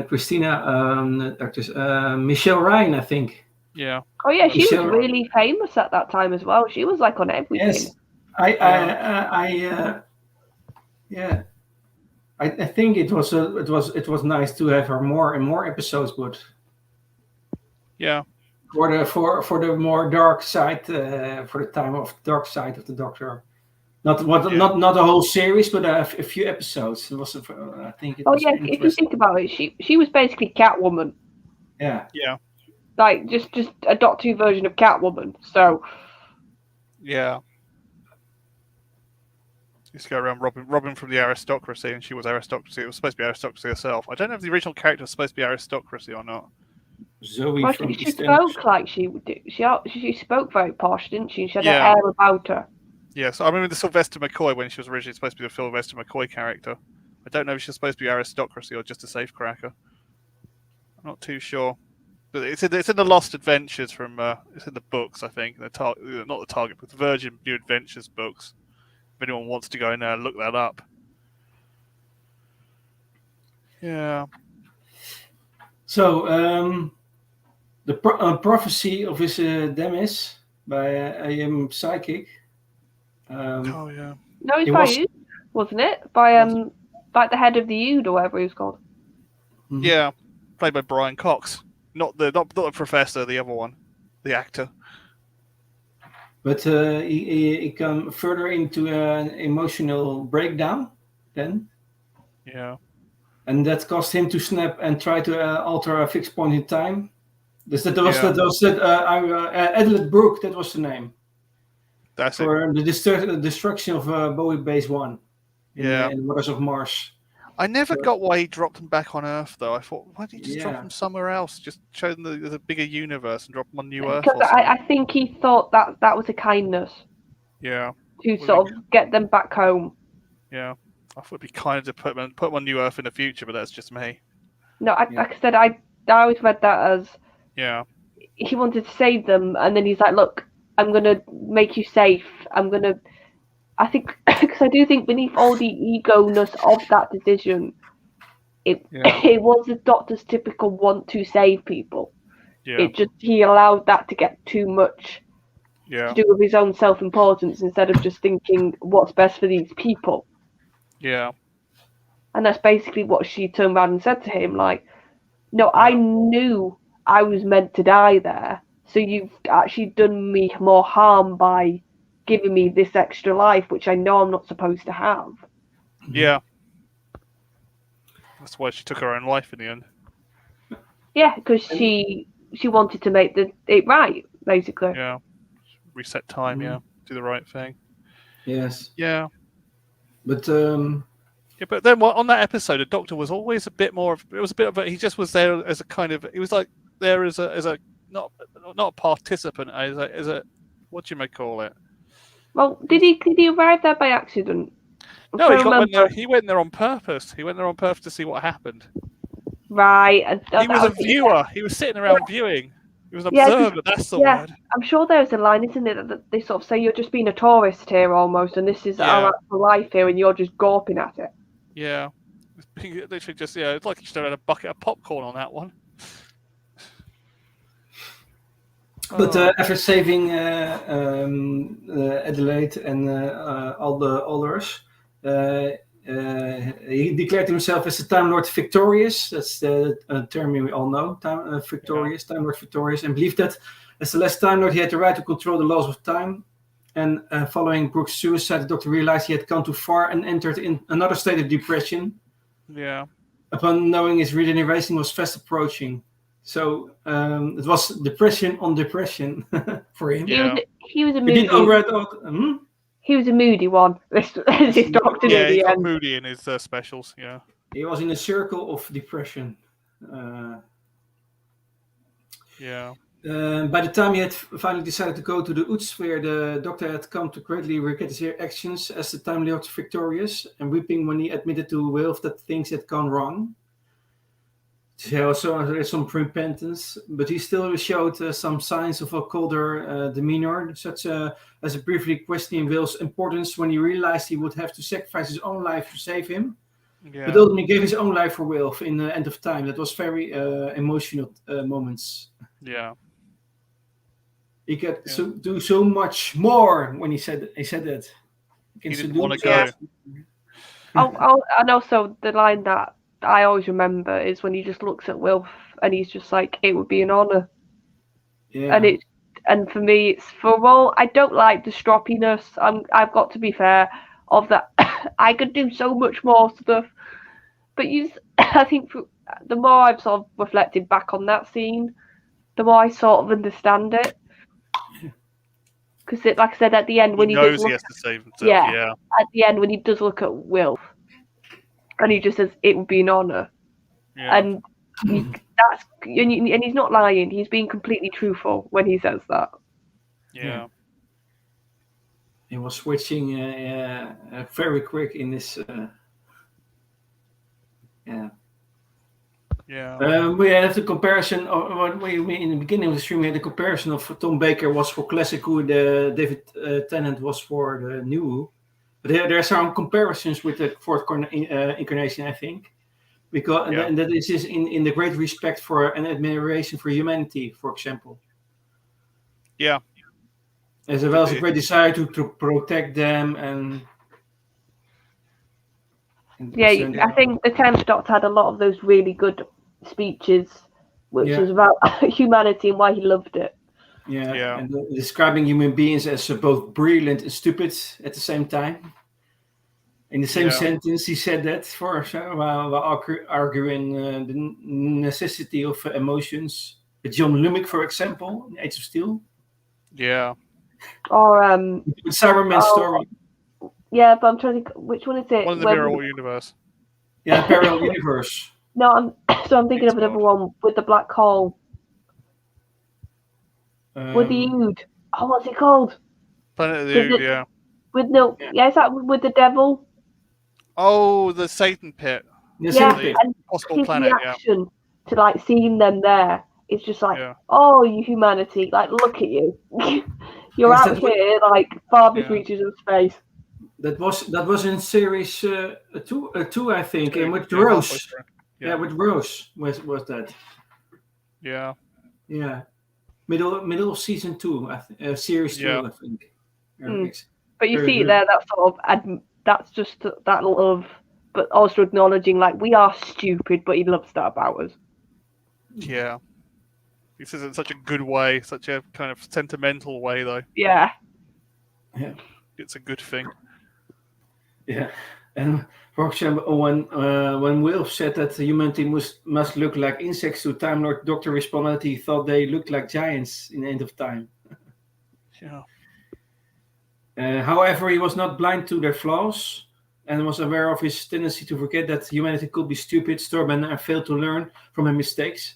Christina, actress, Michelle Ryan, I think. Yeah. Oh yeah, she was really famous at that time as well. She was like on everything. Yes, I think it was nice to have her more and more episodes, but for the more dark side, for the time of dark side of the Doctor, not the whole series, but a few episodes. It was I think. If you think about it, she was basically Catwoman. Yeah. Yeah. Like just a Doctor Who version of Catwoman. So. Yeah. Used to go around robbing from the aristocracy, and she was aristocracy. It was supposed to be aristocracy herself. I don't know if the original character was supposed to be aristocracy or not. Zoe from she spoke like she would do. She spoke very posh, didn't she? She had an air about her. Yes, I remember the Sylvester McCoy when she was originally supposed to be the Sylvester McCoy character. I don't know if she's supposed to be aristocracy or just a safecracker. I'm not too sure. But it's in the Lost Adventures from it's in the books, I think. Not the Target, but the Virgin New Adventures books. If anyone wants to go in there and look that up. Yeah. So the prophecy of his demise by a psychic. Oh yeah. No, it's by Ood, wasn't it? By like the head of the Ood or whatever he was called. Mm-hmm. Yeah, played by Brian Cox. Not the professor, the other one, the actor. But he came further into an emotional breakdown then. Yeah. And that caused him to snap and try to alter a fixed point in time. Adelaide Brooke, that was the name. That's for the destruction of Bowie Base 1 in Waters of Mars. I never got why he dropped them back on Earth, though. I thought, why didn't he just drop them somewhere else? Just show them there's a bigger universe and drop them on New Earth. Because I think he thought that was a kindness. Yeah. To sort of get them back home. Yeah. I thought it'd be kind to put them on New Earth in the future, but that's just me. No, like I said, I always read that as he wanted to save them, and then he's like, look, I'm going to make you safe. I think, because I do think beneath all the ego-ness of that decision, it was the Doctor's typical want to save people. Yeah. It just, he allowed that to get too much to do with his own self-importance instead of just thinking what's best for these people. Yeah. And that's basically what she turned around and said to him, like, no, I knew I was meant to die there, so you've actually done me more harm by giving me this extra life, which I know I'm not supposed to have. Yeah. That's why she took her own life in the end. Yeah, because she wanted to make it right, basically. Yeah. Reset time, do the right thing. Yes. Yeah. But yeah, but then on that episode, the Doctor was always a bit more of. It was a bit of. He just was there as a kind of. He was like there as a not a participant, as a what you may call it. Well, did he arrive there by accident? No, he went there on purpose. He went there on purpose to see what happened. Right. He was a viewer. Yeah. He was sitting around viewing. He was an observer. That's the word. I'm sure there's a line, isn't it, that they sort of say you're just being a tourist here almost, and this is our actual life here, and you're just gawping at it. Yeah. Literally just, it's like you should have had a bucket of popcorn on that one. But after saving Adelaide and all the others, he declared himself as the Time Lord Victorious. That's the term we all know. Time Lord Victorious, and believed that as the last Time Lord, he had the right to control the laws of time. And following Brooks' suicide, the Doctor realized he had gone too far and entered in another state of depression. Yeah. Upon knowing his regeneration was fast approaching. So it was depression on depression for him. He was a moody. He was a moody one. This Doctor near the end. Moody in his specials. Yeah. He was in a circle of depression. Yeah. By the time he had finally decided to go to the Ootsphere, the Doctor had come to greatly regret his actions as the Time Lord Victorious, and weeping when he admitted to Wilf that things had gone wrong. So there is some repentance, but he still showed some signs of a colder demeanor, such as a briefly questioning Wilf's importance when he realized he would have to sacrifice his own life to save him. Yeah. But ultimately gave his own life for Wilf in the End of Time. That was very emotional moments. Yeah. He could do so much more when he said that. He didn't want to go. And also the line that I always remember is when he just looks at Wilf and he's just like, it would be an honour. Yeah. And for me, it's for all, I don't like the stroppiness. I've got to be fair of that. I could do so much more stuff. But I think the more I've sort of reflected back on that scene, the more I sort of understand it. Because, like I said, at the end when he knows he has to save himself. Yeah. At the end when he does look at Wilf, and he just says it would be an honour, and he's not lying. He's being completely truthful when he says that. Yeah. He was switching very quick in this. Yeah. Yeah. We have the comparison of what we in the beginning of the stream. We had the comparison of Tom Baker was for classic Who, the David Tennant was for the new Who. But there are some comparisons with the fourth incarnation, I think, because and that is in the great respect for and admiration for humanity, for example. Yeah. As well as a great desire to protect them and I think the 10th Doctor had a lot of those really good speeches, which was about humanity and why he loved it. Yeah. And describing human beings as both brilliant and stupid at the same time. In the same sentence, he said that while arguing the necessity of emotions. John Lumick, for example, in Age of Steel. Yeah. Or Cyberman's story. Yeah, but I'm trying to think, which one is it? One in the Mirror Universe. Yeah, Parallel Universe. No, I'm thinking of another one with the black hole. With the Ood. Oh, what's it called? Planet of the Ood, yeah. With is that with the devil? Oh, the Satan pit. And possible his planet, reaction to like seeing them there is just like, oh, you humanity, like look at you. You're out here like farthest reaches of space. That was in series two, I think, and with Rose. Yeah, with Rose was that. Yeah. Yeah. Middle of season 2, series 2, I think. But you see there, that sort of that's just that love, but also acknowledging like we are stupid, but he loves that about us. Yeah. He says it in such a good way, such a kind of sentimental way, though. Yeah. Yeah. It's a good thing. Yeah. And for example, when Will said that humanity must look like insects to Time Lord, Doctor responded that he thought they looked like giants in the end of time. Yeah. However, he was not blind to their flaws and was aware of his tendency to forget that humanity could be stupid, stubborn, and fail to learn from his mistakes.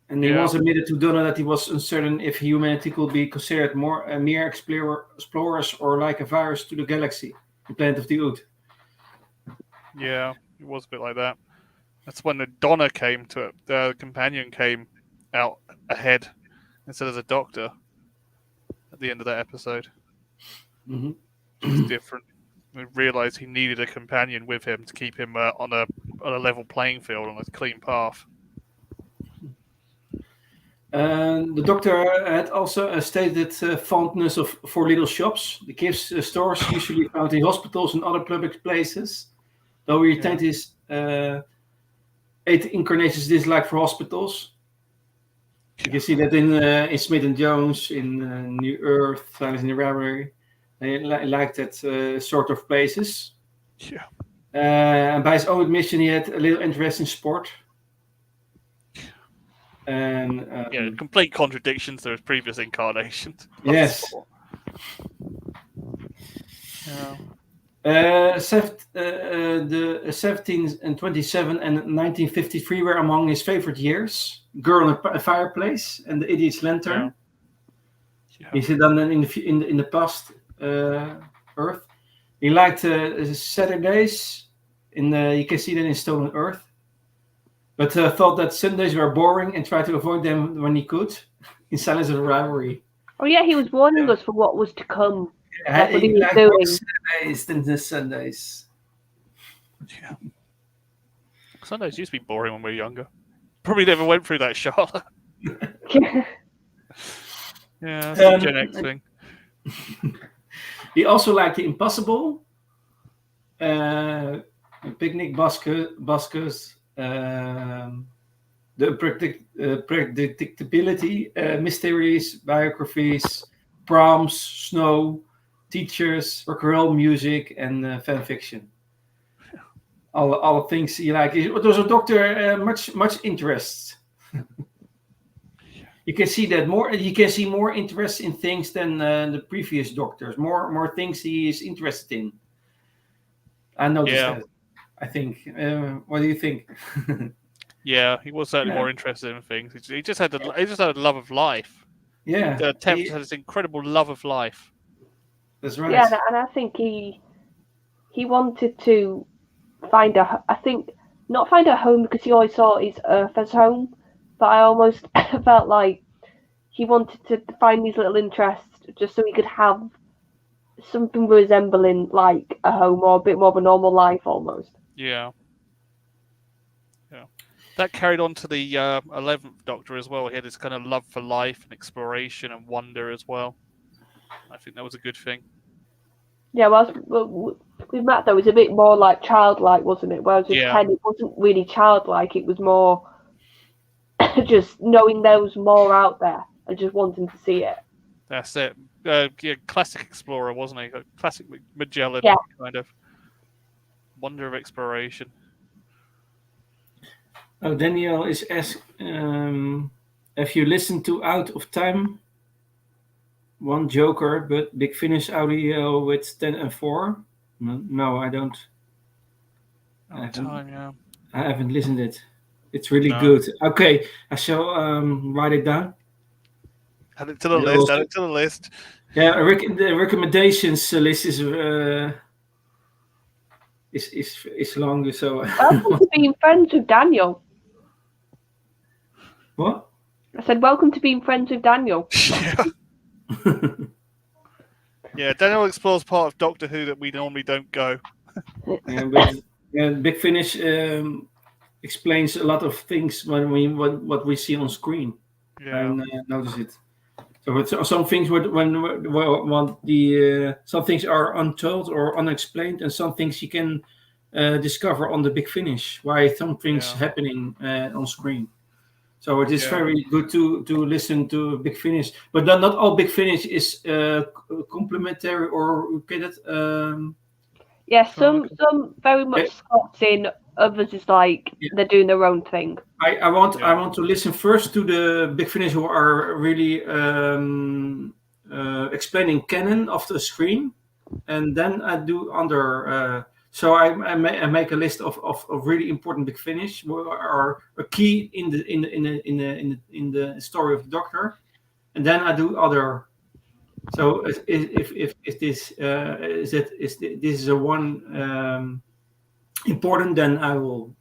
And he once admitted to Donna that he was uncertain if humanity could be considered more mere explorers or like a virus to the galaxy, the planet of the Ood. Yeah, it was a bit like that. That's when the Donna came to it. The companion came out ahead instead of the Doctor at the end of that episode. Mm-hmm. It's different. We realised he needed a companion with him to keep him on a level playing field, on a clean path. The Doctor had also a stated fondness for little shops. The gift stores usually found in hospitals and other public places. Though he retained his 8 incarnations dislike for hospitals. You can see that in Smith and Jones, in New Earth, Silence in the Library. They liked that sort of places. Yeah. And by his own admission, he had a little interest in sport. And complete contradictions to his previous incarnations. Yes. Yeah. The 1727 and 1953 were among his favorite years. Girl in a Fireplace and The Idiot's Lantern. Yeah. He said then in the past Earth. He liked Saturdays. You can see that in Stolen Earth. But thought that Sundays were boring and tried to avoid them when he could. In Silence of the Rivalry. Oh yeah, he was warning us for what was to come. Yeah, That's what he was liked doing. Saturdays than the Sundays. Yeah. Sundays used to be boring when we were younger. Probably never went through that, Charlotte. Yeah, that's a Gen X thing. He also liked The Impossible, Picnic Baskers, the predictability, mysteries, biographies, proms, snow, teachers, rock and roll music, and fan fiction. All the things he liked. It was a Doctor much interest. You can see that more. You can see more interest in things than the previous Doctors. More things he is interested in. I noticed that. I think. What do you think? Yeah, he was certainly more interested in things. He just had a love of life. Yeah, the Temps had this incredible love of life. That's right. Yeah, and I think he wanted to find a. I think not find a home because he always saw his Earth as home, but I almost felt like he wanted to find these little interests just so he could have something resembling like a home or a bit more of a normal life almost. Yeah. That carried on to the 11th Doctor as well. He had this kind of love for life and exploration and wonder as well. I think that was a good thing. Yeah, well, with Matt though, it was a bit more like childlike, wasn't it? Whereas with Ken, it wasn't really childlike. It was more just knowing there was more out there and just wanting to see it. That's it. Classic explorer, wasn't he? A classic Magellan kind of wonder of exploration. Oh, Daniel is asked, have you listened to Out of Time? One Joker, but Big Finish audio with 10 and 4? No, I don't. I haven't listened to it. It's really good. Okay, I shall write it down. Add it to the list. Yeah, the recommendations list is long, so. Welcome to being friends with Daniel. What? I said, welcome to being friends with Daniel. Yeah, Daniel explores part of Doctor Who that we normally don't go. Big Finish explains a lot of things what we see on screen. Yeah. I notice it. So some things some things are untold or unexplained, and some things you can discover on the Big Finish. Why some things happening on screen. So it is very good to listen to Big Finish, but not all Big Finish is complimentary or get it. Some very much Scots in. Others is like they're doing their own thing. I want to listen first to the Big Finish who are really explaining canon of the screen, and then I do under. So I make a list of really important Big Finish who are a key in the story of the Doctor, and then I do other. So if this is a one important, then I will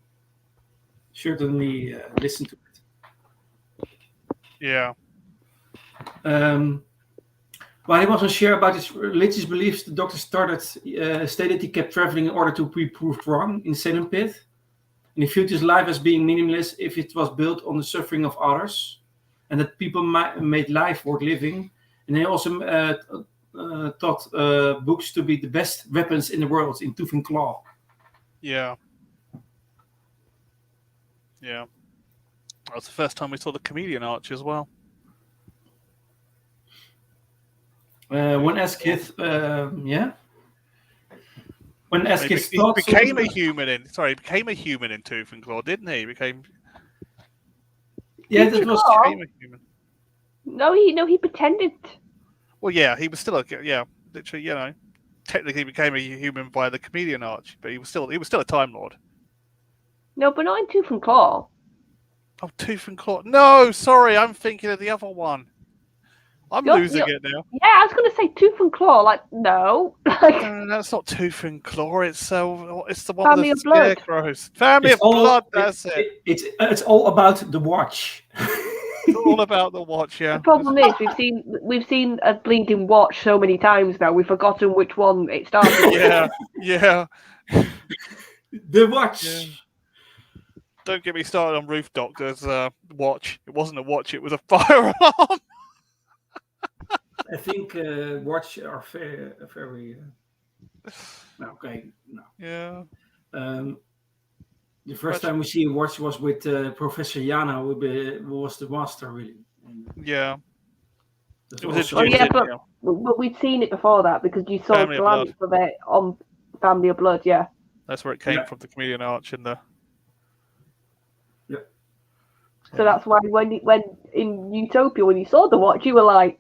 certainly listen to it. Yeah. While he wasn't sure about his religious beliefs, the Doctor stated he kept traveling in order to be proved wrong in Salem Pit. And he viewed his life as being meaningless if it was built on the suffering of others, and that people made life worth living. And he also thought books to be the best weapons in the world, in tooth and claw. Yeah. Yeah. That was the first time we saw the Chameleon Arch as well. When Eskith, When Eskith's thoughts... He became a human in Tooth and Claw, didn't he? He became... Yeah, that was... Became a human. No, he pretended. Well, yeah, he was still literally, technically became a human via the Chameleon Arch, but he was still a Time Lord. No, but not in Tooth and Claw. Oh, Tooth and Claw. No, sorry, I'm thinking of the other one. I'm losing it now. Yeah, I was going to say Tooth and Claw. Like, no. No, that's not Tooth and Claw. It's the one Family with of the Blood. scarecrows. Family of Blood. That's it. It's all about the watch. It's all about the watch. Yeah. The problem is we've seen a bleeding watch so many times now. We've forgotten which one it started with. Yeah. The watch. Yeah. Don't get me started on Roof Doctor's watch. It wasn't a watch. It was a fire alarm. I think watch are very. Okay. No. Yeah. The first time we see a watch was with Professor Yana, who was the master, really. Yeah. It was but we'd seen it before that because you saw a glance of it on Family of Blood. Yeah. That's where it came from, the Chameleon Arch and the. Yeah. So that's why when in Utopia, when you saw the watch, you were like,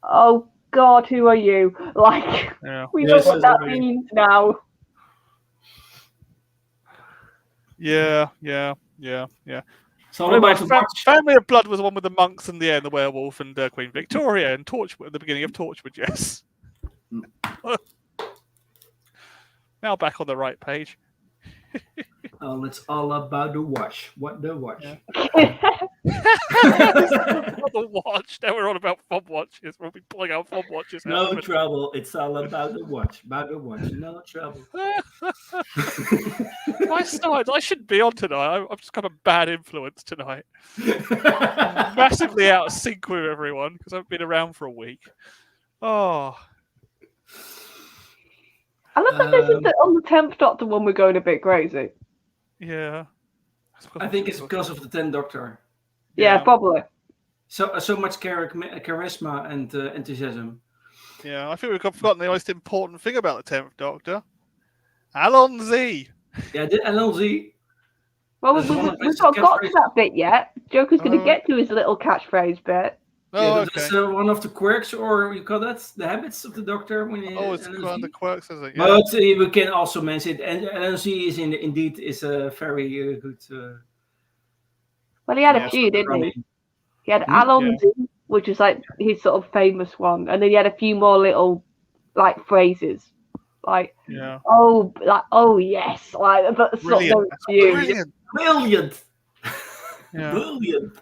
"Oh God, who are you?" Like, we know what that means now. Yeah. So about Family of Blood was the one with the monks and the werewolf and Queen Victoria and Torchwood at the beginning of Torchwood. Yes. Now back on the right page. Oh, it's all about the watch. What the watch? Yeah. The watch. Now we're on about fob watches. We'll be pulling out fob watches. No trouble. It's all about the watch. About the watch. No trouble. I shouldn't be on tonight. I've just got a bad influence tonight. Massively out of sync with everyone because I've been around for a week. Oh. I love that this is on the 10th Doctor one we're going a bit crazy. Yeah. I think it's because of the 10th Doctor. Yeah, probably. So much charisma and enthusiasm. Yeah, I think we've forgotten the most important thing about the 10th Doctor. Alonzi. Yeah, the Alonzi. Well, we've not got to that bit yet. Joker's going to get to his little catchphrase bit. Oh, that's one of the quirks, or you call that the habits of the Doctor. When it's one of the quirks, is it? Yeah. But we can also mention it. And Alonzi is indeed a very good. Well, he had a few, didn't he? He had Alonzi, which is like his sort of famous one, and then he had a few more little like phrases, like oh yes, like that's brilliant. Brilliant. Yeah. Brilliant.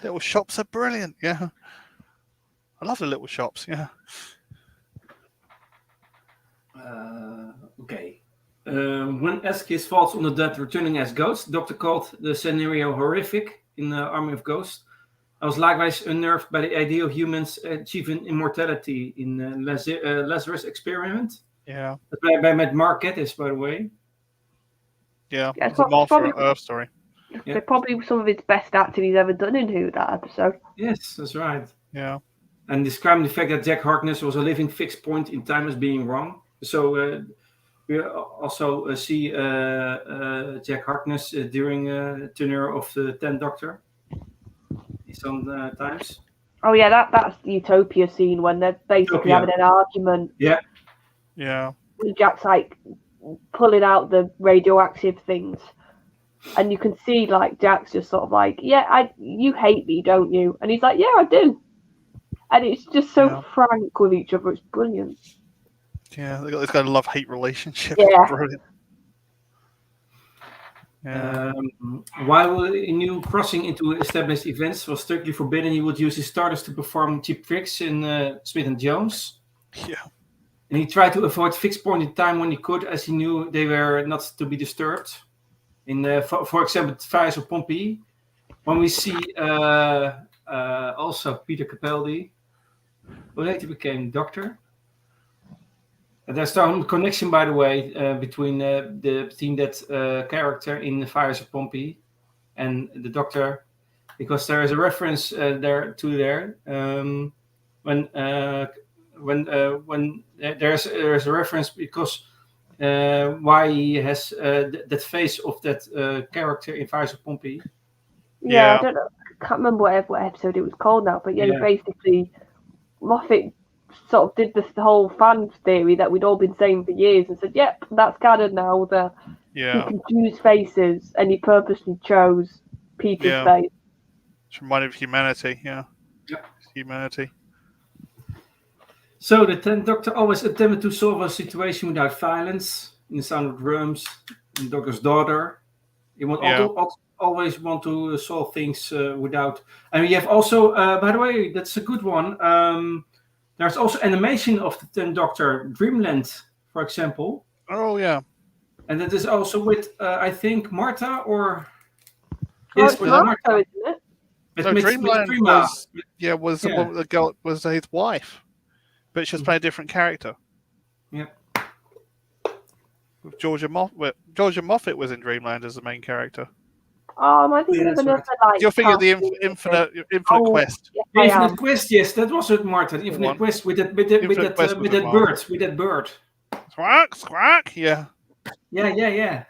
Little shops are brilliant. Yeah, I love the little shops. Yeah. Okay. When asked his thoughts on the dead returning as ghosts, the Doctor called the scenario horrific in Army of Ghosts. I was likewise unnerved by the idea of humans achieving immortality in Lazarus Experiment. Yeah. By Mark Gatiss, by the way. Yeah, it's a Martha Earth story. Yeah. Probably some of his best acting he's ever done in Who, that episode. Yes, that's right. Yeah. And describing the fact that Jack Harkness was a living fixed point in time as being wrong. So we also see Jack Harkness during tenure of the 10th Doctor. Sometimes. Oh yeah, that's the Utopia scene when they're basically having an argument. Yeah. Yeah. Jack's like pulling out the radioactive things. And you can see like Jack's just sort of like, you hate me, don't you? And he's like, yeah, I do. And it's just so frank with each other. It's brilliant. Yeah, they got this kind of love-hate relationship. Yeah. It's brilliant. Yeah. While he knew crossing into established events was strictly forbidden, he would use his starters to perform cheap tricks in Smith and Jones. Yeah. And he tried to avoid fixed point in time when he could, as he knew they were not to be disturbed. In, for example, Fires of Pompeii, when we see also Peter Capaldi, who later became Doctor. And there's some connection, by the way, between that character in the Fires of Pompeii and the Doctor, because there is a reference there. When there's a reference because why he has that face of that character in Fires of Pompeii. Yeah, I don't know. I can't remember what episode it was called now, but basically Moffat sort of did this whole fan theory that we'd all been saying for years and said, yep, that's canon now. He can choose faces, and he purposely chose Peter's face. It's reminded of humanity, humanity. So the 10th Doctor always attempted to solve a situation without violence. In The Sound of Drums, in Doctor's Daughter, he would always want to solve things without. And we have also, by the way, that's a good one. There's also animation of the 10th Doctor, Dreamland, for example. Oh yeah. And that is also with, I think, Martha or. Yes, with Martha, isn't it? No, Dreamland was the one the girl was his wife. But she was playing a different character. Yeah. With Georgia Moffat. Georgia Moffat was in Dreamland as the main character. I think another like. You're thinking of the Infinite Quest. Yeah, Infinite Quest, yes, that was it, Martin. Infinite Quest with that bird. Squawk, yeah. Yeah.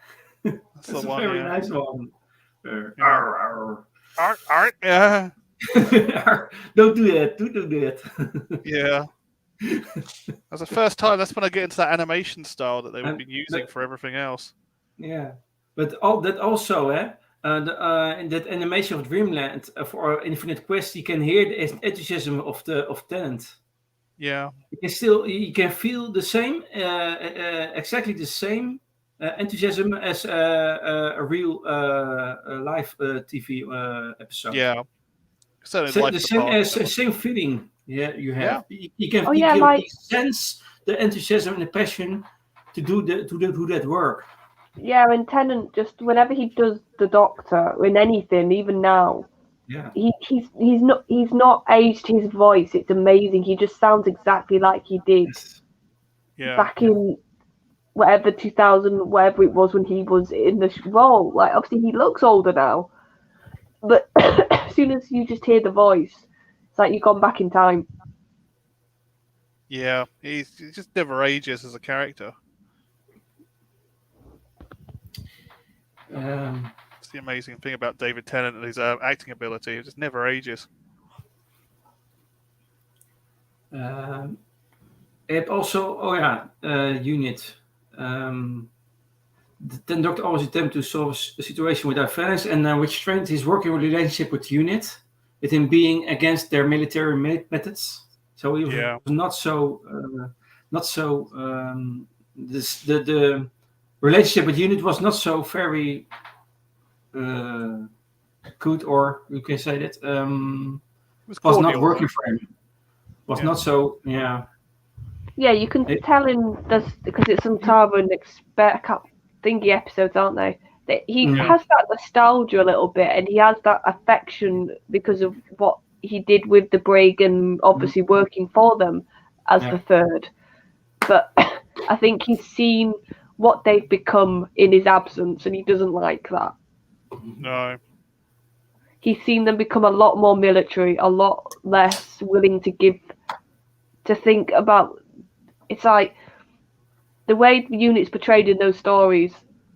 That's the one. Very nice one. Yeah. Don't do that. Yeah. That's the first time. That's when I get into that animation style that they've been using for everything else. Yeah, but all that also, in that animation of Dreamland for Infinite Quest, you can hear the enthusiasm of Tennant. Yeah, you can feel the same, exactly the same enthusiasm as a real live TV episode. Yeah. So the same feeling you have. Yeah. You can sense the enthusiasm and the passion to do that work. Yeah, and Tennant, just whenever he does the Doctor in anything, even now, he's not aged his voice. It's amazing. He just sounds exactly like he did back in whatever 2000, whatever it was when he was in the role. Like, obviously he looks older now, but as soon as you just hear the voice, it's like you've gone back in time. Yeah, he just never ages as a character. It's the amazing thing about David Tennant and his acting ability. He just never ages. It also, Unit. The 10th Doctor always attempts to solve a situation without violence, and which strengthens his working relationship with Unit, with him being against their military methods. So he was not so. The relationship with Unit was not so very good, or you can say that was not working for him. Was not so. Yeah. Yeah, you can tell in this because it's some Tarvin thingy episodes, aren't they? That he has that nostalgia a little bit, and he has that affection because of what he did with the Brig and obviously working for them as the third. But I think he's seen what they've become in his absence, and he doesn't like that. No. He's seen them become a lot more military, a lot less willing to think about. It's like the way the Unit's portrayed in those stories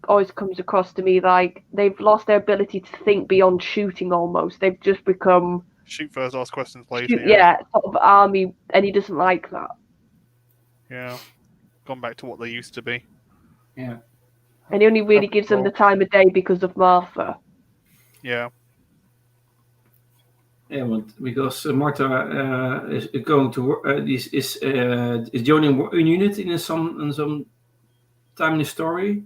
always comes across to me like they've lost their ability to think beyond shooting almost. They've just become shoot first, ask questions later. Sort of army, and he doesn't like that. Yeah. Gone back to what they used to be. Yeah. And he only really gives them the time of day because of Martha. Yeah. Yeah, because Martha is going to is joining Unit in some time in the story.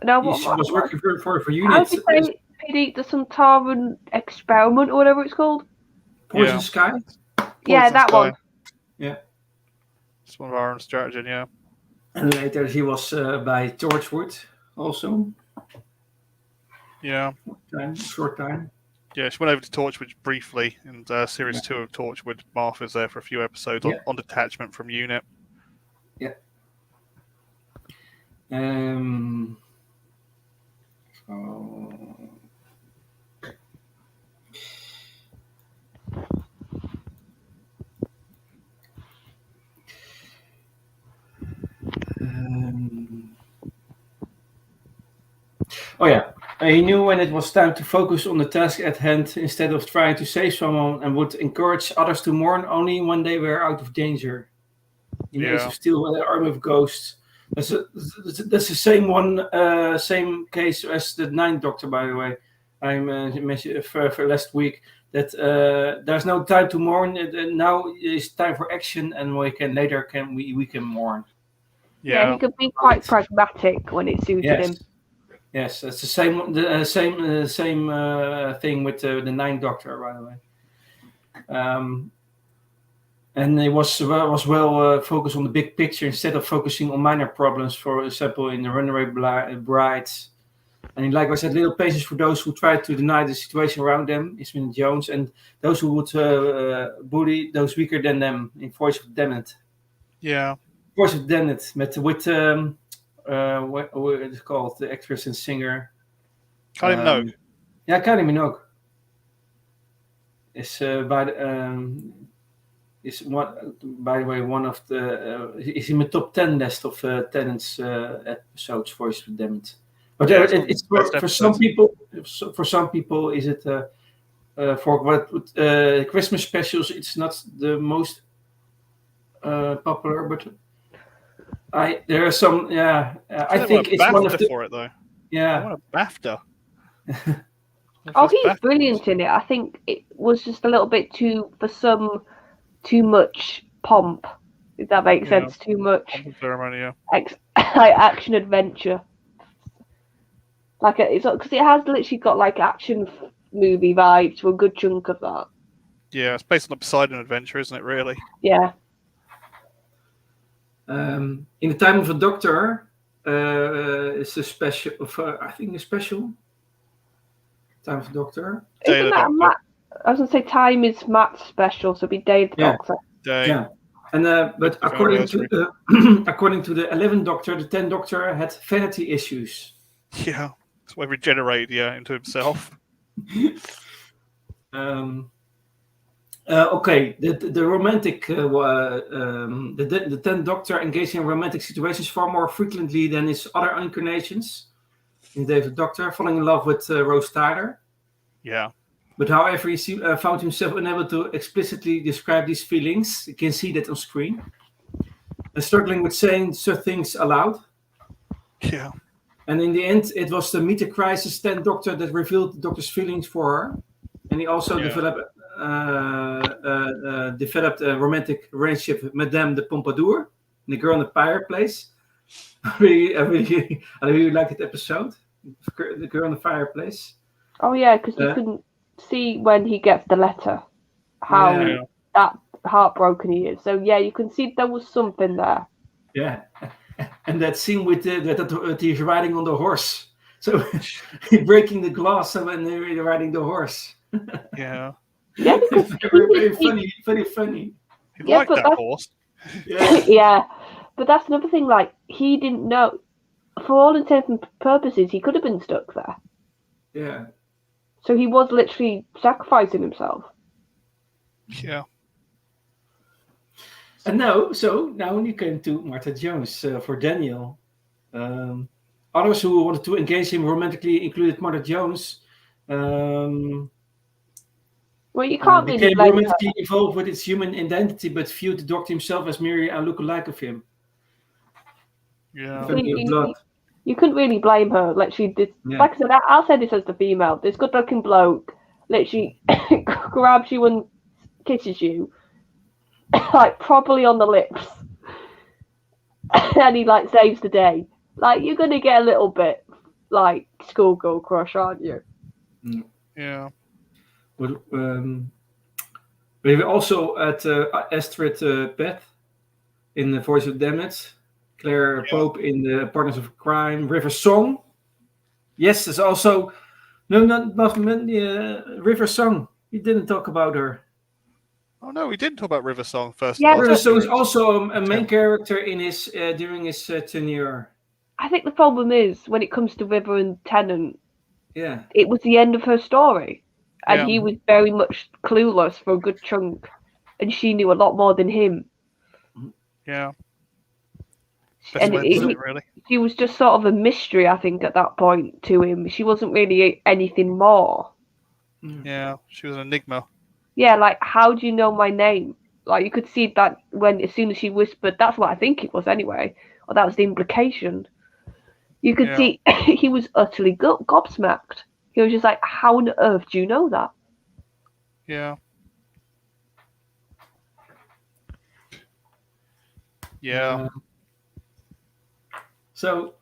No, she was working for Unit. How do you say, PD, the Sontaran experiment or whatever it's called? Poison Sky. That Sky. one. Yeah. It's one of our own strategy, yeah. And later she was by Torchwood also. Yeah. Short time. Yeah, she went over to Torchwood briefly in series 2 of Torchwood. Martha's there for a few episodes on detachment from Unit. Yeah. He knew when it was time to focus on the task at hand instead of trying to save someone, and would encourage others to mourn only when they were out of danger. In Age of Steel, the Army of Ghosts. That's the same one, same case as the 9th Doctor, by the way. I mentioned for last week that there's no time to mourn. Now it's time for action, and we can mourn. Yeah, he could be quite pragmatic when it suited him. Yes, it's the same thing with the 9th Doctor, by the way. And it was focused on the big picture instead of focusing on minor problems. For example, in the Runaway Brides, and like I said, little patience for those who try to deny the situation around them, Ismin Jones, and those who would bully those weaker than them in Voice of Damned. Yeah, Voice of Damned with what is it called? The actress and singer. Kylie Minogue. Yeah, Kylie Minogue. Is by the way one of the is in the top 10 list of Tennant's episodes. Voice of Damned. But it's for some people. For some people, is it for what Christmas specials? It's not the most popular, but there are some. I think it's one of the for it though. Yeah, I want a BAFTA. He's brilliant in it. I think it was just a little bit too much pomp. If that makes sense, too much ceremony, action adventure. Like because it has literally got like action movie vibes to a good chunk of that. Yeah, it's based on a Poseidon adventure, isn't it? Really? Yeah. In the Time of a Doctor, it's a special. I think a special. Time of the Doctor. Day of the Doctor. I was gonna say Time is Matt's special, so it'd be Day of the Doctor. Day. Yeah. And but according to the 11th Doctor, the 10th Doctor had vanity issues. Yeah, that's why he regenerated into himself. Okay, the romantic, the 10th Doctor engaged in romantic situations far more frequently than his other incarnations. In Day of the Doctor, falling in love with Rose Tyler. Yeah. But however, he found himself unable to explicitly describe these feelings. You can see that on screen. And struggling with saying certain things aloud. Yeah. And in the end, it was the Meter Crisis 10th Doctor that revealed the Doctor's feelings for her. And he also developed a romantic relationship with Madame de Pompadour, The Girl in the Fireplace. I really like that episode, The Girl in the Fireplace. Oh yeah, because you couldn't see when he gets the letter how that heartbroken he is. So yeah, you can see there was something there. Yeah, and that scene with that he's riding on the horse, so breaking the glass when they're riding the horse. Yeah. Yeah, very funny, very funny. He liked that horse. Yeah. Yeah, but that's another thing. Like he didn't know. For all intents and purposes, he could have been stuck there. Yeah. So he was literally sacrificing himself. Yeah. And now you came to Martha Jones for Daniel. Others who wanted to engage him romantically included Martha Jones. Well, you can't really became blame romantically her. involved with its human identity, but viewed the Doctor himself as merely a lookalike of him. Yeah. You couldn't really blame her. Like she did. Yeah. Like I said, I'll say this as the female. This good-looking bloke literally grabs you and kisses you, like properly on the lips, and he like saves the day. Like you're gonna get a little bit like schoolgirl crush, aren't you? Yeah. Well, we were also at Astrid Beth in The Voice of Damned. Claire Pope in The Partners of Crime. River Song. Yes, there's also not River Song. We didn't talk about her. Oh no, we didn't talk about River Song first. Yeah, River Song is also a main character in his during his tenure. I think the problem is when it comes to River and Tennant. Yeah. It was the end of her story, and he was very much clueless for a good chunk, and she knew a lot more than him. Yeah. And she was just sort of a mystery, I think, at that point to him. She wasn't really anything more. Yeah, she was an enigma. Yeah, like, how do you know my name? Like, you could see that as soon as she whispered, that's what I think it was anyway, or that was the implication. You could see he was utterly gobsmacked. He was just like, how on earth do you know that? Yeah. Yeah. So,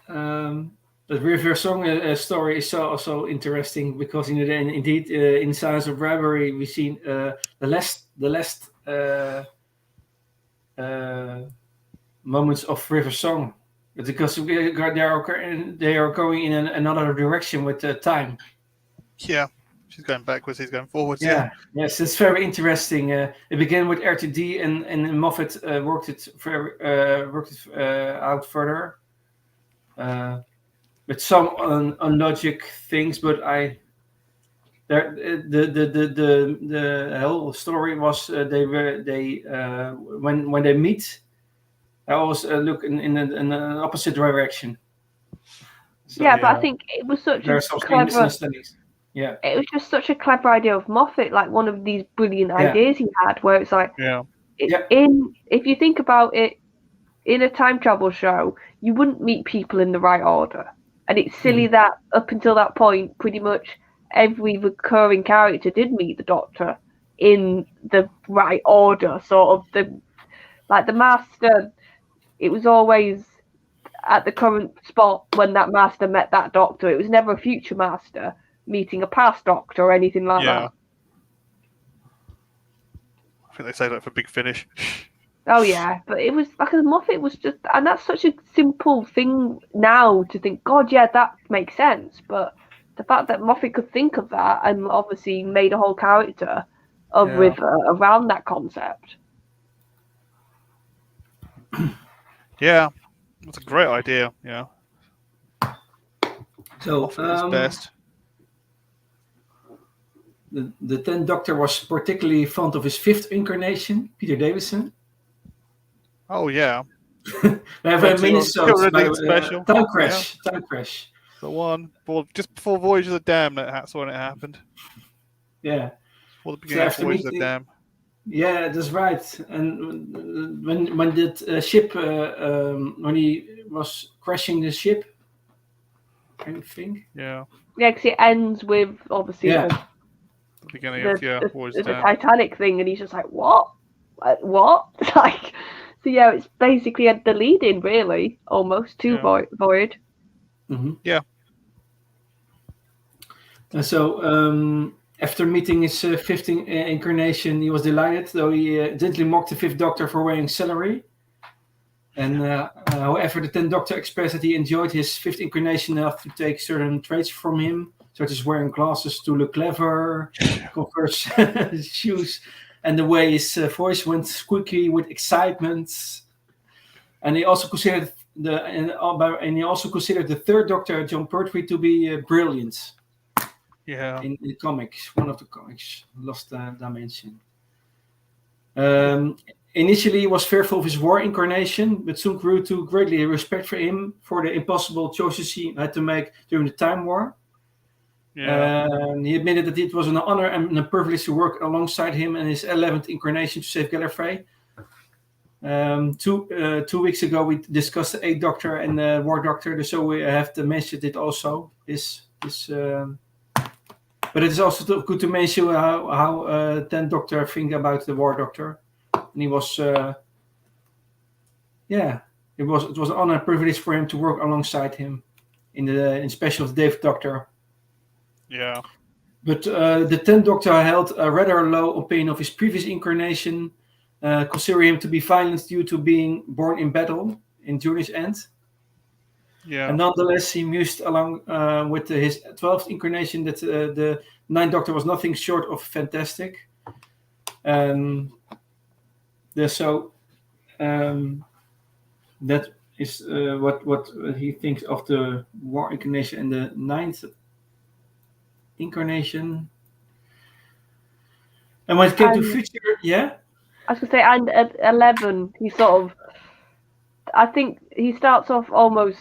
the River Song story is also interesting because indeed in Silence of Reverie we see the last moments of River Song, because they are going in another direction with time. Yeah, she's going backwards. He's going forwards. Yeah. Yes, it's very interesting. It began with RTD and Moffat worked it out further. With some unlogic things, but the whole story was when they meet, they always look in an opposite direction. So, but I think it was such a clever. Yeah, it was just such a clever idea of Moffat, like one of these brilliant ideas he had, where it's like, if you think about it, in a time travel show, you wouldn't meet people in the right order. And it's silly that up until that point, pretty much every recurring character did meet the Doctor in the right order. Sort of the Master, it was always at the current spot when that master met that doctor. It was never a future master meeting a past doctor or anything like that. I think they say that for Big Finish. Oh yeah, but it was like Moffat was just, and that's such a simple thing now to think. God, yeah, that makes sense. But the fact that Moffat could think of that and obviously made a whole character of River around that concept. Yeah, that's a great idea. Yeah. So best. The 10th Doctor was particularly fond of his 5th incarnation, Peter Davison. Oh yeah. We have a mini-sode by special. Time Crash. Yeah. Time Crash. The one just before Voyage of the Dam. That's when it happened. Yeah. Before the beginning of Voyage of the Dam. Yeah, that's right. And when that ship, when he was crashing the ship, I think. Yeah. Yeah, because it ends with obviously the beginning of the Titanic thing, and he's just like, what? What? Like, so yeah, it's basically the lead-in, really, almost to Void. Mm-hmm. Yeah. And so after meeting his 5th incarnation, he was delighted, though he gently mocked the 5th Doctor for wearing celery. And however, the 10th Doctor expressed that he enjoyed his 5th incarnation enough to take certain traits from him, such as wearing glasses to look clever, Converse shoes, and the way his voice went squeaky with excitement. And he also considered the 3rd Doctor, John Pertwee, to be brilliant. Yeah. In the comics, one of the comics, Lost Dimension. Initially, he was fearful of his war incarnation, but soon grew to greatly respect for him for the impossible choices he had to make during the Time War. Yeah. He admitted that it was an honor and a privilege to work alongside him in his 11th incarnation to save Gallifrey. 2 weeks ago, we discussed the 8th Doctor and the War Doctor, so we have to mention it also. But it is also good to mention how 10th Doctor think about the War Doctor. And he was, it was an honor and privilege for him to work alongside him in special of the 8th Doctor. Yeah. But the 10th Doctor held a rather low opinion of his previous incarnation, considering him to be violent due to being born in battle in Journey's End. Yeah. And nonetheless, he mused along with his 12th incarnation that the 9th Doctor was nothing short of fantastic. That is what he thinks of the War incarnation and the 9th incarnation. And when it came to future, I was going to say, and at 11, he sort of, I think he starts off almost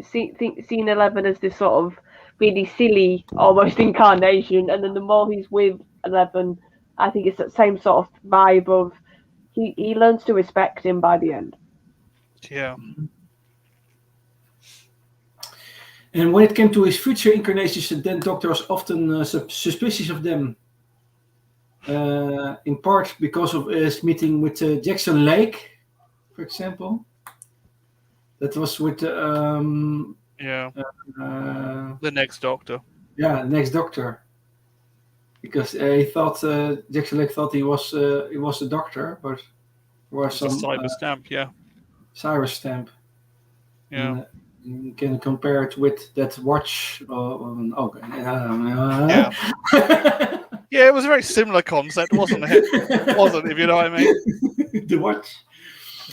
seeing 11 as this sort of really silly, almost incarnation, and then the more he's with 11, I think it's that same sort of vibe of he learns to respect him by the end. Yeah. And when it came to his future incarnations, the 10th Doctor was often suspicious of them. In part because of his meeting with Jackson Lake, for example. That was with the next Doctor. Yeah, next Doctor. Because he thought Jackson Lake thought he was a doctor, but there was some cyber stamp, cyber stamp. Yeah. And, you can compare it with that watch. Yeah, it was a very similar concept, wasn't it? Wasn't, if you know what I mean. The watch.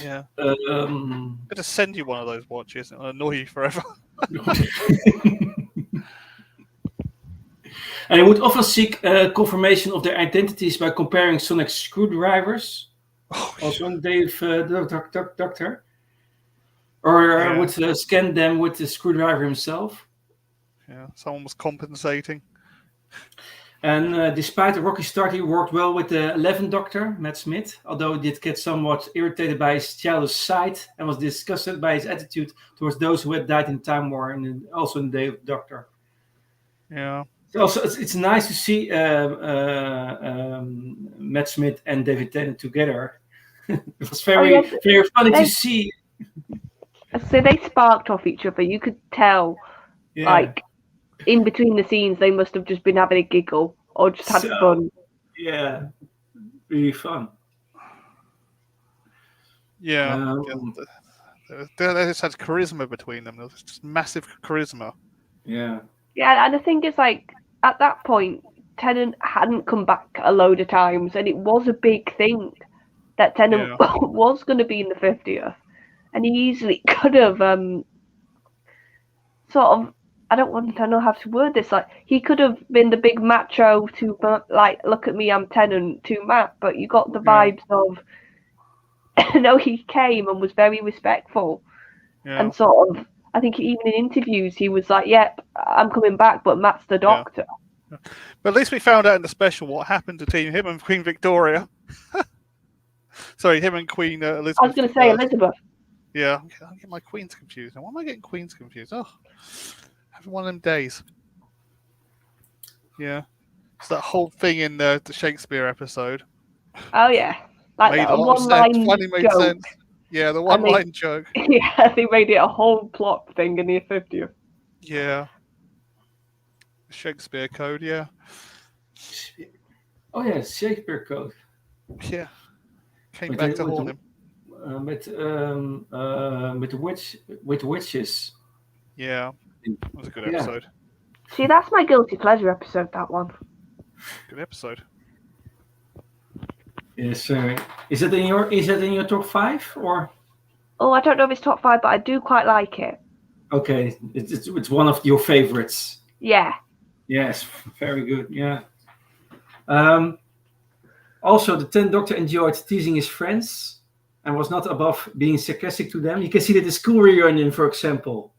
Yeah. I'm gonna send you one of those watches and I'll annoy you forever. And he would often seek confirmation of their identities by comparing sonic screwdrivers. Also on Dave Doctor. Or would scan them with the screwdriver himself. Yeah, someone was compensating. And despite the rocky start, he worked well with the 11th Doctor, Matt Smith, although he did get somewhat irritated by his childish side and was disgusted by his attitude towards those who had died in Time War and also in the Day of the Doctor. Yeah. Also, it's nice to see Matt Smith and David Tennant together. It was very funny to see. So they sparked off each other. You could tell, like, in between the scenes, they must have just been having a giggle or just had fun. Yeah, really fun. Yeah. They just had charisma between them. There was just massive charisma. Yeah. Yeah, and the thing is, like, at that point, Tennant hadn't come back a load of times, and it was a big thing that Tennant was going to be in the 50th. And he easily could have sort of, I don't know how to word this, like, he could have been the big macho to, like, look at me, I'm Tennant, to Matt, but you got the vibes of, no, he came and was very respectful. And sort of, I think even in interviews, he was like, yep, I'm coming back, but Matt's the doctor. Yeah. But at least we found out in the special what happened to him and Queen Victoria. Sorry, him and Queen Elizabeth. I was going to say Elizabeth. Yeah, I get my queens confused. Why am I getting queens confused? Oh, having one of them days. Yeah, it's that whole thing in the Shakespeare episode. Oh yeah, like made a one-line joke. Sense. Yeah, the one-line joke. Yeah, they made it a whole plot thing in the 50th. Yeah, Shakespeare Code. Yeah. Oh yeah, Shakespeare Code. Yeah, came back to haunt him. With the witches. Yeah, that was a good episode. See, that's my guilty pleasure episode. That one. Good episode. Yes, is it in your top 5 or? Oh, I don't know if it's top 5, but I do quite like it. Okay, it's one of your favorites. Yeah. Yes, very good. Yeah. Also, the 10th Doctor enjoyed teasing his friends and was not above being sarcastic to them. You can see that the school reunion, for example,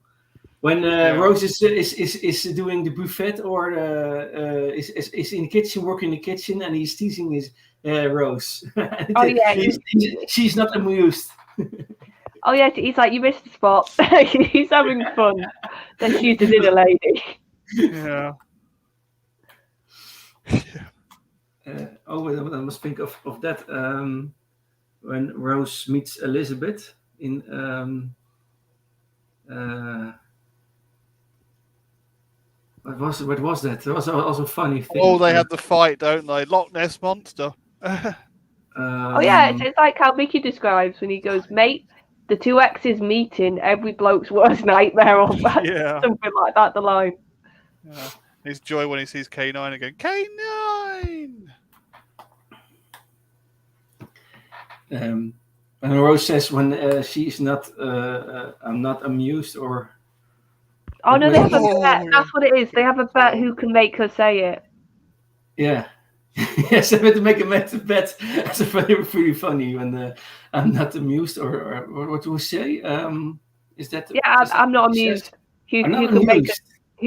when Rose is doing the buffet or is in the kitchen, working in the kitchen, and he's teasing his Rose. Oh yeah, she's not amused. Oh yeah, he's like, you missed the spot. He's having fun. Then she's the dinner lady. Yeah. I must think of that. When Rose meets Elizabeth in what was that? That was also a funny thing. Oh, they had the fight, don't they? Loch Ness Monster. Oh yeah, it's like how Mickey describes when he goes, mate, the two exes meeting, every bloke's worst nightmare, or something like that, the line. Yeah. His joy when he sees K9 again. K9! And Rose says when she's not, I'm not amused or... Oh no, they have a bet. That's what it is. They have a bet who can make her say it. Yeah. Yes, they have to make a bet. That's really funny when I'm not amused or what do we say? Is that? Yeah, I'm not amused. Who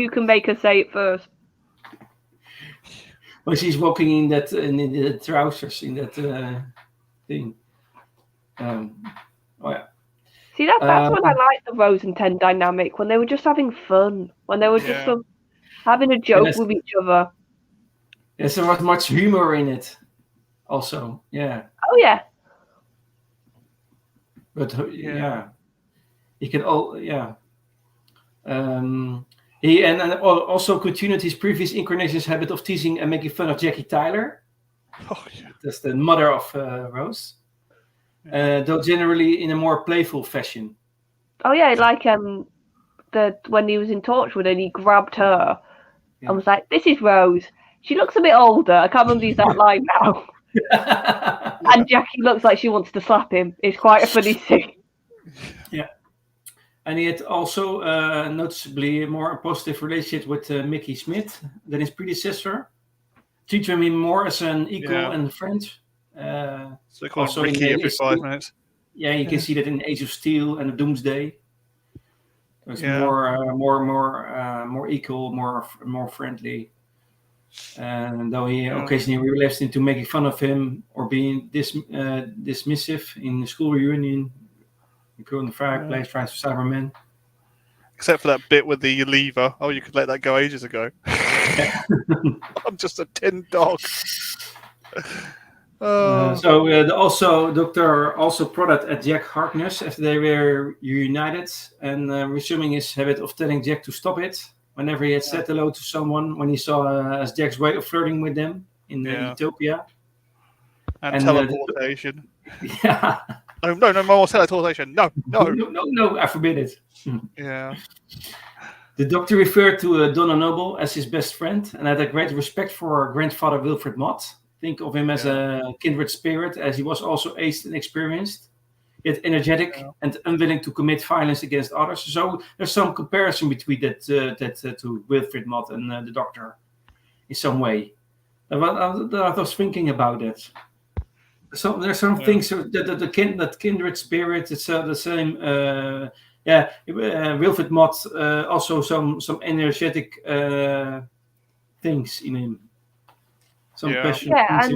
can make her say it first? Well, she's walking in the trousers in that thing. Oh yeah. See, that's when I like the Rose and 10 dynamic, when they were just having fun, when they were just having a joke with each other. Yes, there was much humor in it also, yeah. Oh, yeah. But, he can he also continued his previous incarnation's habit of teasing and making fun of Jackie Tyler. Oh, yeah. That's the mother of Rose. Though generally in a more playful fashion. Oh yeah, like when he was in Torchwood and he grabbed her and was like, "This is Rose. She looks a bit older." I can't remember the exact line now. And Jackie looks like she wants to slap him. It's quite a funny scene. Yeah, and he had also noticeably more positive relationship with Mickey Smith than his predecessor. Treating him more as an equal and friend. So also Ricky every 5 minutes. Yeah, you can see that in Age of Steel and Doomsday. It's more equal, more friendly. And though he occasionally relapsed into making fun of him or being dismissive in the school reunion, in the fireplace, trying to Cybermen. Except for that bit with the lever. Oh, you could let that go ages ago. I'm just a tin dog. Also Doctor also prodded at Jack Harkness after they were reunited, and resuming his habit of telling Jack to stop it whenever he had said hello to someone when he saw as Jack's way of flirting with them in Utopia. And teleportation. Yeah. No more teleportation. No, I forbid it. Yeah. The Doctor referred to Donna Noble as his best friend and had a great respect for grandfather Wilfred Mott. Think of him as a kindred spirit, as he was also aged and experienced, yet energetic and unwilling to commit violence against others. So there's some comparison between that to Wilfred Mott and the Doctor in some way. I was thinking about that. So there's some things that kindred spirit. It's the same. Wilfred Mott also some energetic things in him. Some passion. Yeah,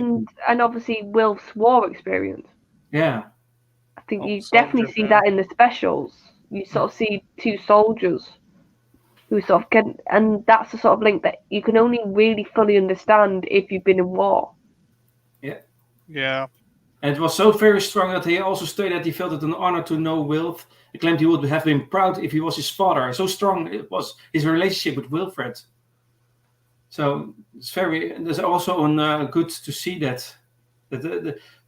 and obviously Wilf's war experience. Yeah. I think you definitely see that in the specials. You sort of see two soldiers who sort of can, and that's the sort of link that you can only really fully understand if you've been in war. Yeah. Yeah. And it was so very strong that he also stated that he felt it an honor to know Wilf. He claimed he would have been proud if he was his father. So strong it was his relationship with Wilfred. So there's also good to see that.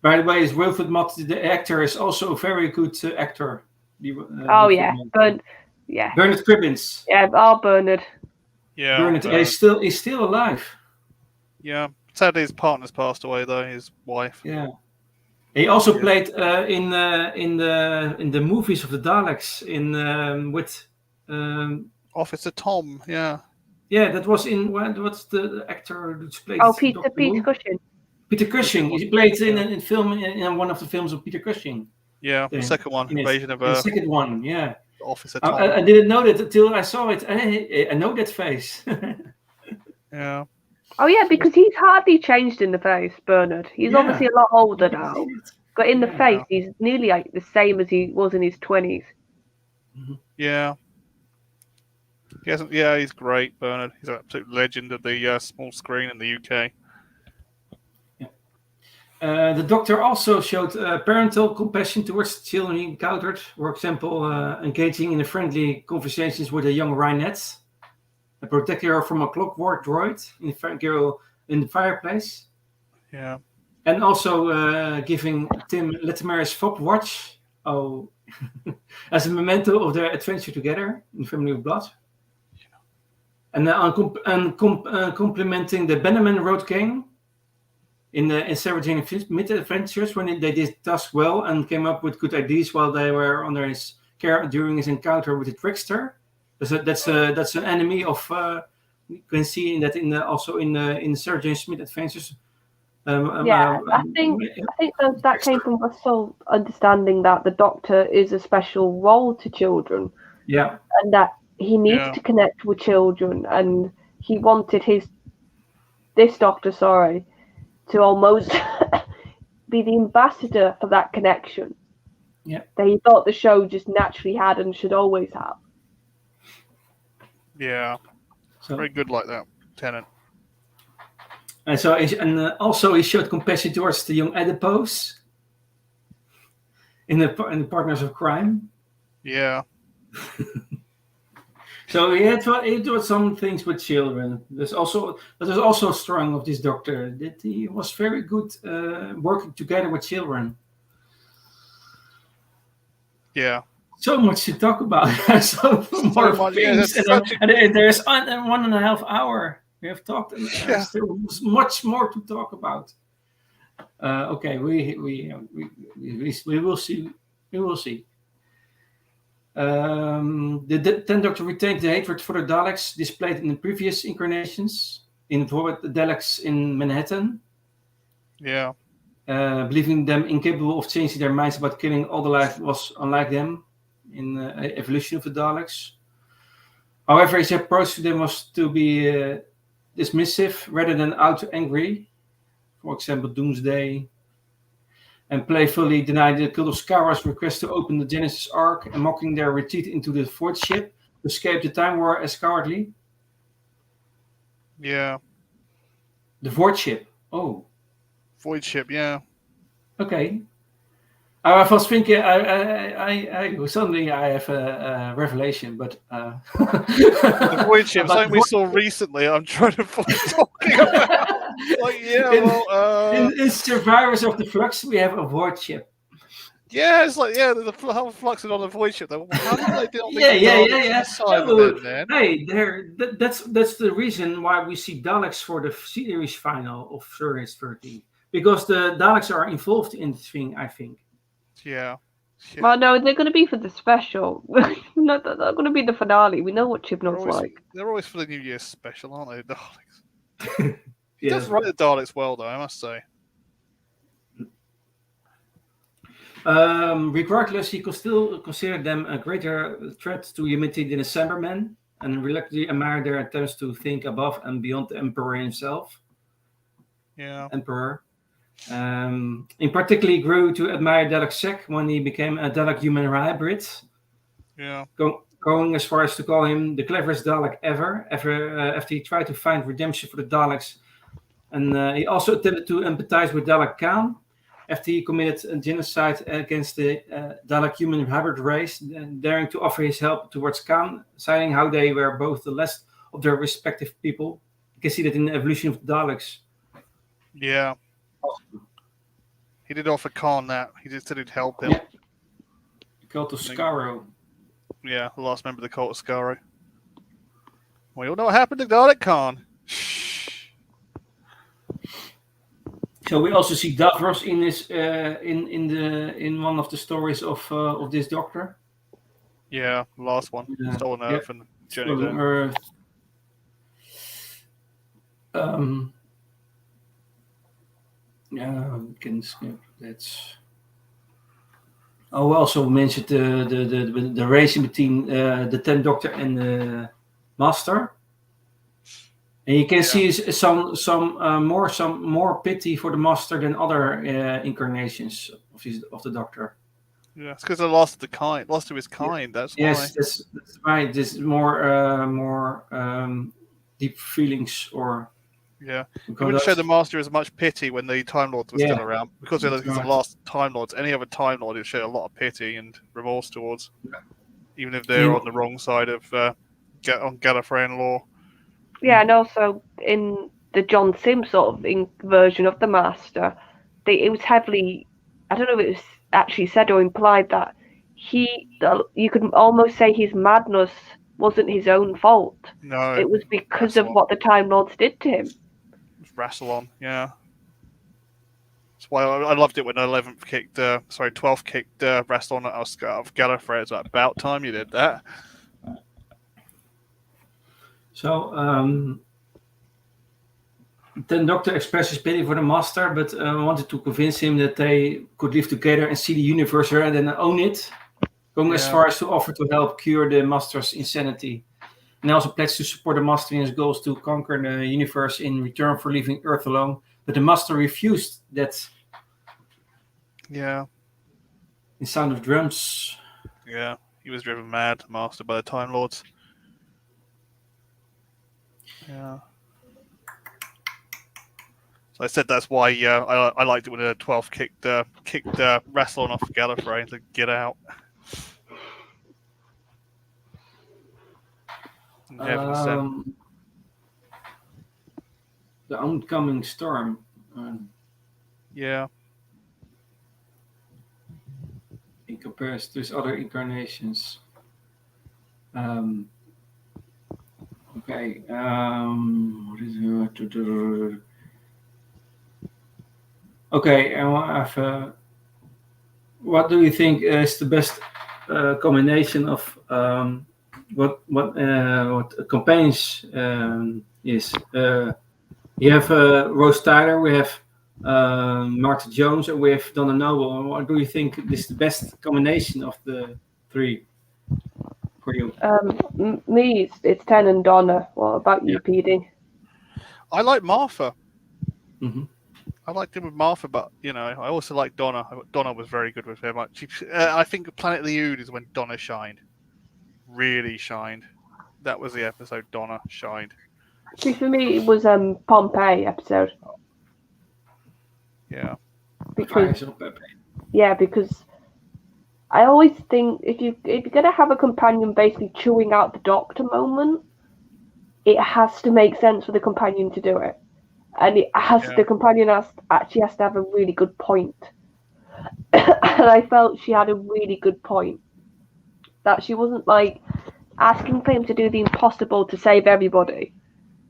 By the way, is Wilfred Mott, the actor, is also a very good actor. Bernard Cribbins. Yeah, Bernard. Yeah, Bernard. He's still alive. Yeah, sadly his partner's passed away though. His wife. Yeah. He also played in the movies of the Daleks with Officer Tom. Yeah. Yeah, that was in what's the actor who played? Peter Cushing. Peter Cushing. He played in film in one of the fills of Peter Cushing. Yeah, the second one, Invasion of Earth. The second one, yeah. Officer Tom. I didn't know that until I saw it. I know that face. Yeah. Oh yeah, because he's hardly changed in the face, Bernard. He's obviously a lot older now, but in the face, he's nearly like the same as he was in his 20s. Yeah. He's great, Bernard. He's an absolute legend of the small screen in the UK. The Doctor also showed parental compassion towards the children he encountered. For example, engaging in friendly conversations with a young Rhinette, protecting her from a clockwork droid in the fireplace. Yeah. And also giving Tim Latimer's fob watch as a memento of their adventure together in Family of Blood. And complimenting the Bannerman Road Gang in Sarah Jane Smith adventures when they did task well and came up with good ideas while they were under his care during his encounter with the Trickster. That's an enemy of you can see also in the Sarah Jane Smith adventures. I think that came from Russell understanding that the Doctor is a special role to children. Yeah, and that he needs to connect with children, and he wanted this Doctor, to almost be the ambassador for that connection. Yeah, that he thought the show just naturally had and should always have. Yeah, very good like that, Tennant. And also he showed compassion towards the young adipose in the Partners of Crime. Yeah. So he did some things with children. That is also strong of this Doctor, that he was very good working together with children. Yeah. So much to talk about. So more things. And there's 1.5 hours. We have talked, and there was much more to talk about. Okay, we will see. We will see. The 10th Doctor retained the hatred for the Daleks displayed in the previous incarnations, involved the Daleks in Manhattan. Yeah. Believing them incapable of changing their minds about killing all the life was unlike them in evolution of the Daleks. However, his approach to them was to be dismissive rather than out angry. For example, Doomsday. And playfully denied the cult of Skara's request to open the Genesis Ark and mocking their retreat into the Void Ship to escape the Time War as cowardly. Yeah. The Void Ship. Oh. Void ship, yeah. Okay. I was thinking, suddenly I have a revelation, but the void ship, something we saw recently. I'm trying to find talking about. Like, yeah, in Survivors of the Flux, we have a void ship. Yeah, it's like the whole Flux is on the void ship. Though. How did they do? Yeah. Hey, that's the reason why we see Daleks for the series final of Series 13, because the Daleks are involved in the thing, I think. Yeah. Well, no, they're going to be for the special. Not going to be the finale. We know what Chibnall's like. They're always for the New Year's special, aren't they, the Daleks? He does write the Daleks well, though, I must say. Regardless, he could still consider them a greater threat to humanity than the Cybermen, and reluctantly admire their attempts to think above and beyond the Emperor himself. Yeah. Emperor. In particular, he grew to admire Dalek Sec when he became a Dalek-human hybrid. Yeah. Going as far as to call him the cleverest Dalek ever after he tried to find redemption for the Daleks. And he also attempted to empathize with Dalek Khan after he committed a genocide against the Dalek-human hybrid race, daring to offer his help towards Khan, citing how they were both the less of their respective people. You can see that in the evolution of the Daleks. Yeah. He did offer Khan that. He just said he'd help him. Yeah. The cult of Skaro. Yeah, the last member of the cult of Skaro. We all know what happened to Dalek Khan. So we also see Davros in this in one of the stories of this Doctor. Yeah, the last one. Stolen Earth and Journey Stolen Earth. Yeah, we can skip that. Oh, we also mentioned the racing between the 10th Doctor and the Master, and you can see some more pity for the Master than other incarnations of the Doctor. Yeah, it's because they lost of his kind. That's why. Yes, that's right. This more deep feelings or. Yeah, he wouldn't show the Master as much pity when the Time Lords were still around, because they're the last Time Lords. Any other Time Lord would show a lot of pity and remorse towards, even if they're on the wrong side of on Gallifreyan law. Yeah, and also in the John Sim sort of version of the Master, it was heavily, I don't know if it was actually said or implied that you could almost say his madness wasn't his own fault. No, it was because of what the Time Lords did to him. Rassilon, yeah. That's why I loved it when 12th kicked Rassilon out of Gallifrey. It's like, about time you did that. So, then Doctor expressed his pity for the Master, but wanted to convince him that they could live together and see the universe and then own it, going as far as to offer to help cure the Master's insanity. And also pledged to support the Master in his goals to conquer the universe in return for leaving Earth alone. But the Master refused that. Yeah. In Sound of Drums. Yeah, he was driven mad, Master, by the Time Lords. Yeah. So I said that's why I liked it when the 12th kicked Rassilon off Gallifrey to get out. The oncoming storm. Yeah. In comparison to his other incarnations. Okay. What is it? Okay. What do you think is the best combination of what companions is? You have Rose Tyler, we have Martha Jones, and we have Donna Noble. What do you think is the best combination of the three for you? Me, it's Ten and Donna. What about you, PD? I like Martha. Mm-hmm. I liked him with Martha, but I also like Donna. Donna was very good with him. I think Planet of the Ood is when Donna shined. Really shined. That was the episode Donna shined. See, for me, it was Pompeii episode. Yeah. Because I always think if you're gonna have a companion basically chewing out the Doctor moment, it has to make sense for the companion to do it, and the companion actually has to have a really good point. And I felt she had a really good point, that she wasn't like asking for him to do the impossible to save everybody,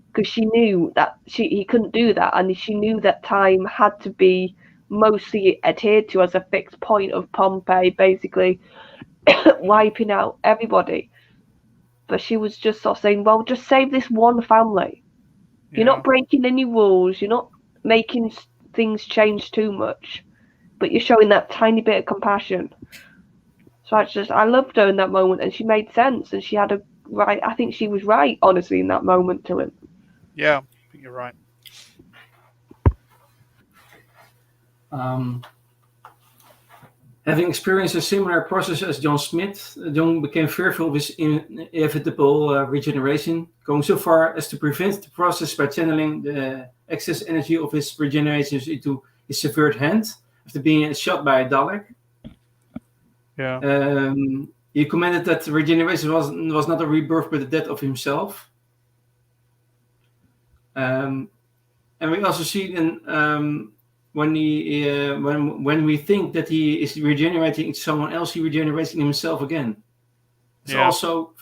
because she knew that he couldn't do that, and she knew that time had to be mostly adhered to as a fixed point of Pompeii basically wiping out everybody. But she was just sort of saying, well, just save this one family. You're not breaking any rules, you're not making things change too much, but you're showing that tiny bit of compassion. So I loved her in that moment, and she made sense, and she had I think she was right, honestly, in that moment to him. Yeah, I think you're right. Having experienced a similar process as John Smith, John became fearful of his inevitable regeneration, going so far as to prevent the process by channeling the excess energy of his regeneration into his severed hand after being shot by a Dalek. Yeah. He commented that regeneration was not a rebirth but the death of himself. And we also see then when we think that he is regenerating into someone else, he regenerates in himself again. It's also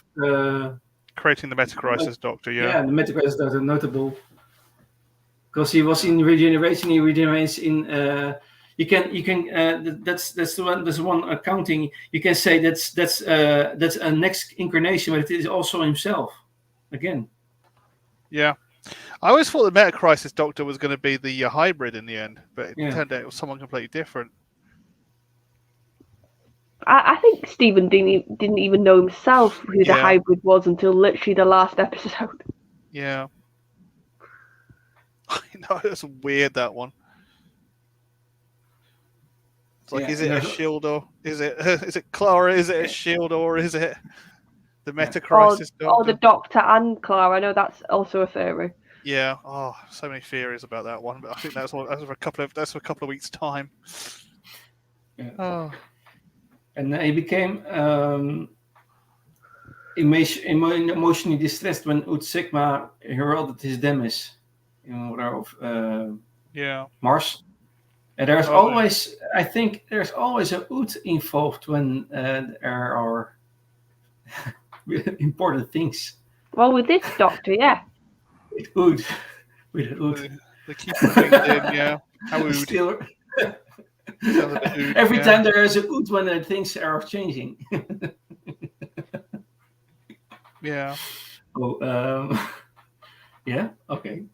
creating the Metacrisis Doctor. Yeah, the Metacrisis Doctor, notable because he was in regeneration. He regenerates in. You can. That's the one. There's one accounting. You can say that's a next incarnation, but it is also himself again. Yeah. I always thought the Metacrisis Doctor was going to be the hybrid in the end, but it turned out it was someone completely different. I think Stephen didn't even know himself who the hybrid was until literally the last episode. Yeah. I know, it's weird, that one. It's like, is it a shield or is it Clara? Is it a shield or is it the Metacrisis Doctor? Or the Doctor and Clara. I know that's also a theory. Yeah. Oh, so many theories about that one, but I think that's for a couple of weeks' time. Yeah. Oh. And he became emotionally distressed when Ut Sigma heralded his demise in order of Mars. And there's always, I think, there's always a Ut involved when there are important things. Well, with this Doctor, yeah. With Ut. They keep things in, yeah. How Ud. Still, every time there is a Ut when things are changing. Yeah. Oh, yeah. Okay.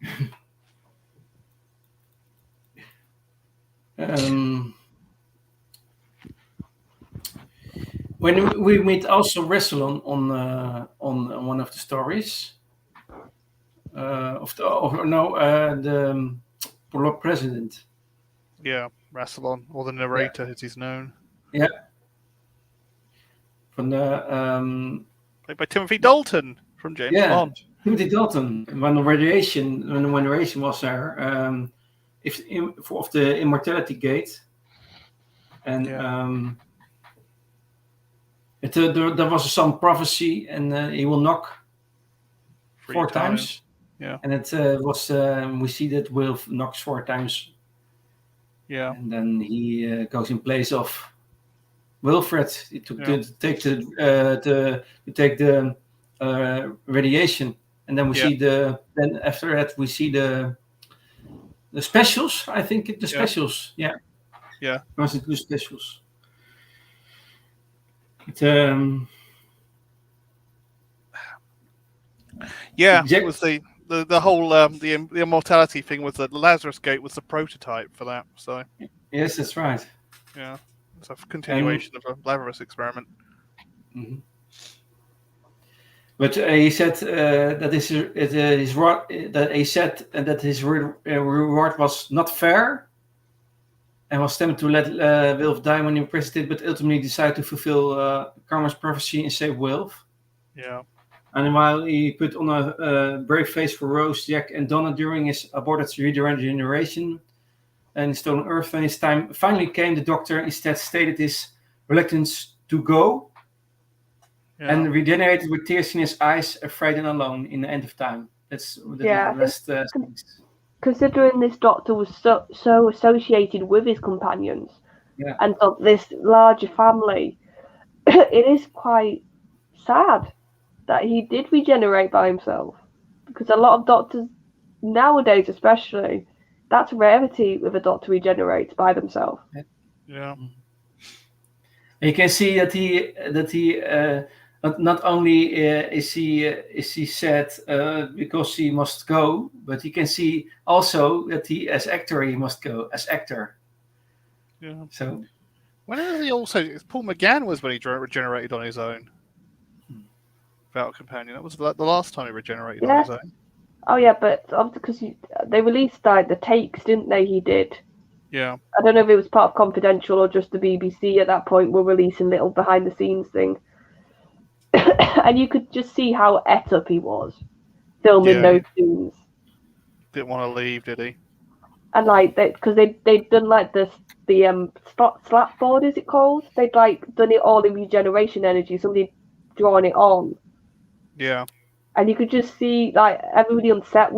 When we meet also Rassilon on one of the stories the Pollock president. Yeah, Rassilon, or the narrator as he's known. Yeah. From the played by Timothy Dalton from James Bond. Timothy Dalton. When radiation was there, of the Immortality Gate, and there was some prophecy, and he will knock 4 times. Yeah, and it was we see that Wilf knocks 4 times. Yeah, and then he goes in place of Wilfred to take the radiation, and then we see then after that we see the specials. I think the specials. Yeah. Was it 2 specials? It was the whole the immortality thing was the Lazarus Gate was the prototype for that. So yes, that's right. Yeah, it's a continuation of a Lazarus experiment. Mm-hmm. But he said that his reward was not fair, and was tempted to let Wilf die when he imprisoned it, but ultimately decided to fulfill Karma's prophecy and save Wilf. Yeah. And while he put on a brave face for Rose, Jack, and Donna during his aborted regeneration, and stolen Earth. When his time finally came, the Doctor instead stated his reluctance to go, and regenerated with tears in his eyes, afraid and alone in the end of time. That's the last things. Considering this Doctor was so associated with his companions, and of this larger family, it is quite sad that he did regenerate by himself, because a lot of Doctors nowadays, especially, that's a rarity if a Doctor regenerates by themselves. Yeah. And you can see that he not only is he sad because he must go, but you can see also that he must go as actor. Yeah. So when did he also? Paul McGann was when he regenerated on his own. Without a companion. That was the last time he regenerated on his own. Oh yeah, but because they released the takes, didn't they? He did. Yeah. I don't know if it was part of Confidential or just the BBC at that point were releasing little behind the scenes thing. And you could just see how et up he was filming those scenes. Didn't want to leave, did he? And because they'd done the slap board, is it called? They'd done it all in regeneration energy. Somebody drawn it on. Yeah. And you could just see everybody on set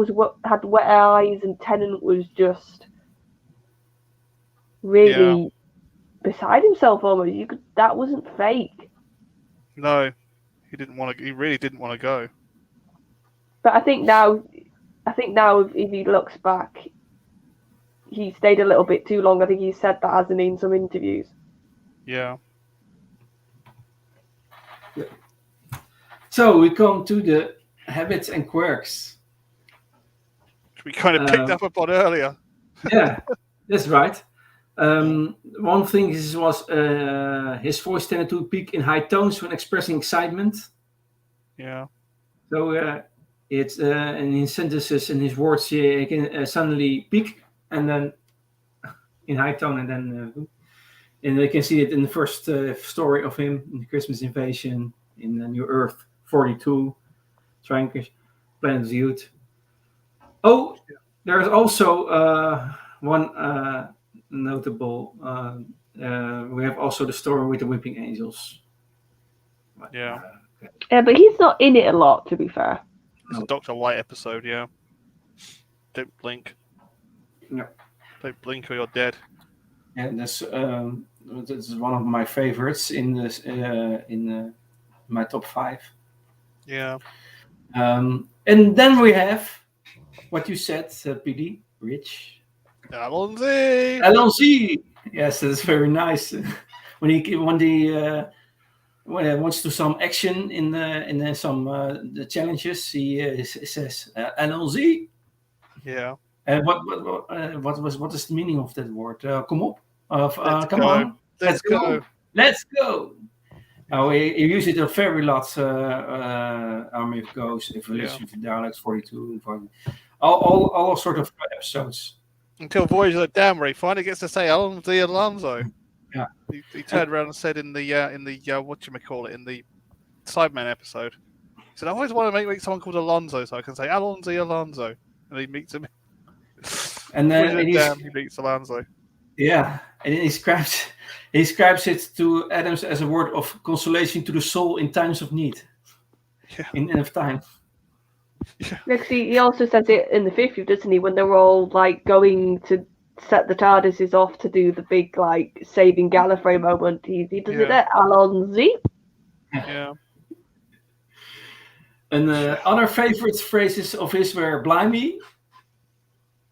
had wet eyes, and Tennant was just really beside himself almost. That wasn't fake. No, he didn't want to. He really didn't want to go. But I think now, if he looks back, he stayed a little bit too long. I think he said that, hasn't he, in some interviews. Yeah. So we come to the habits and quirks. We kind of picked up upon earlier. Yeah, that's right. One thing was his voice tended to peak in high tones when expressing excitement. Yeah. So it's in his sentences and his words, he can suddenly peak and then in high tone, and then and you can see it in the first story of him in the Christmas Invasion, in New Earth 42, Trankers, Planet of the Youth. Oh, there's also one notable. We have also the story with the Weeping Angels. Yeah. Yeah, but he's not in it a lot, to be fair. It's a Dr. White episode, yeah. Don't blink. No. Don't blink or you're dead. And that's one of my favorites in this in my top 5. Yeah. And then we have what you said, PD, Rich. Alonzi. Alonzi. Yes, that's very nice. when he wants to some action in some the challenges, he says Alonzi. Yeah. What is the meaning of that word? Come up. Come go. on. Let's go. Let's go. Oh, he used it a very lot. Army of Ghosts, Evolution for Daleks, 42, and all sort of episodes. Until Voyage of the Dam, where he finally gets to say Alonso. Yeah. He turned around and said in the whatchamacallit, in the Sideman episode, he said, I always want to make someone called Alonso so I can say Alonso. And he meets him. And then he meets Alonso. Yeah, and he describes it to Adams as a word of consolation to the soul in times of need. Yeah. In end of time. Yeah. Because he also says it in the 50th, doesn't he? When they're all going to set the TARDISes off to do the big saving Gallifrey moment, he does it at Alonzi. Yeah. And other favorite phrases of his were "Blimey,"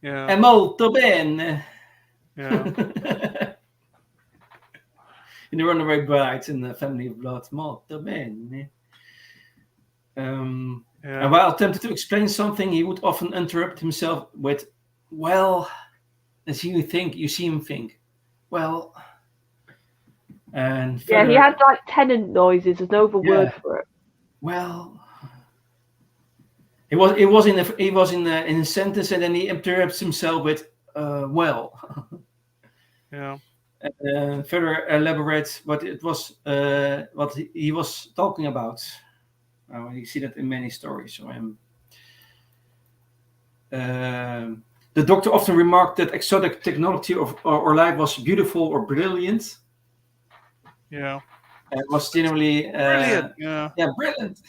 yeah, "Molto bene," yeah, in the Runaway Brides and the Family of Blood, "Molto bene." And while attempting to explain something, he would often interrupt himself with, "Well," and you see him think, "Well." And further, he had Tennant noises. There's no other word for it. Well. He was in a sentence, and then he interrupts himself with "well." Yeah. Further elaborate what it was, what he was talking about. You see that in many stories. So The doctor often remarked that exotic technology or life was beautiful or brilliant. Yeah. It was generally brilliant. Brilliant.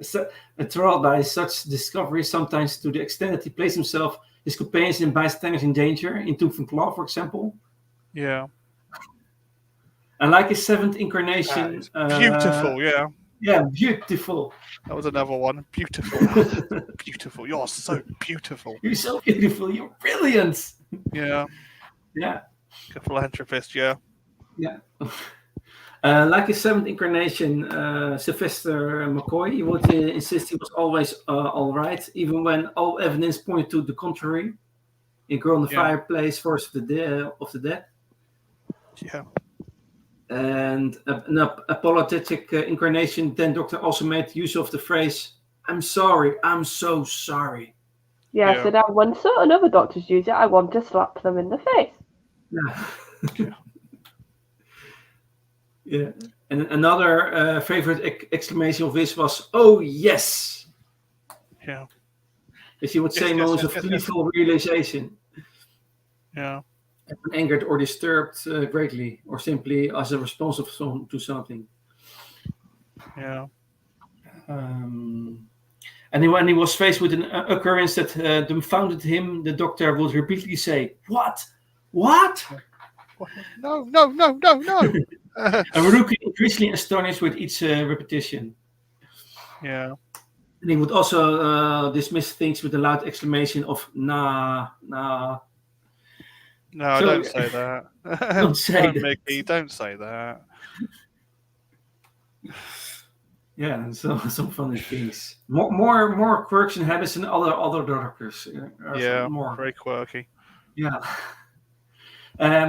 So, enthralled by such discovery, sometimes to the extent that he placed himself, his companions, and bystanders in danger, in Tooth and Claw, for example. Yeah. And like his seventh incarnation, beautiful. Yeah, beautiful. That was another one. Beautiful. Beautiful. You're so beautiful. You're so beautiful. You're brilliant. Yeah. Yeah. A philanthropist. Yeah. Yeah. Like his seventh incarnation, Sylvester McCoy, he would insist he was always all right, even when all evidence pointed to the contrary. In Girl in the Fireplace, Force of the Dead. Yeah. And an apologetic incarnation, then Doctor also made use of the phrase, "I'm sorry, I'm so sorry." Yeah, so now when certain other doctors use it, I want to slap them in the face. Yeah. Yeah. And another favorite exclamation of his was, "Oh, yes!" Yeah. As he would say, moments of gleeful realization. Yeah. When angered or disturbed greatly, or simply as a response to something. Yeah. And when he was faced with an occurrence that dumbfounded him, the doctor would repeatedly say, "What? What? No." And Ruki increasingly astonished with each repetition. Yeah. And he would also dismiss things with a loud exclamation of "Nah, nah." No, so, don't say that. Don't say that. Mickey, don't say that. Yeah, so some funny things. More quirks and habits than other doctors. More very quirky. Yeah.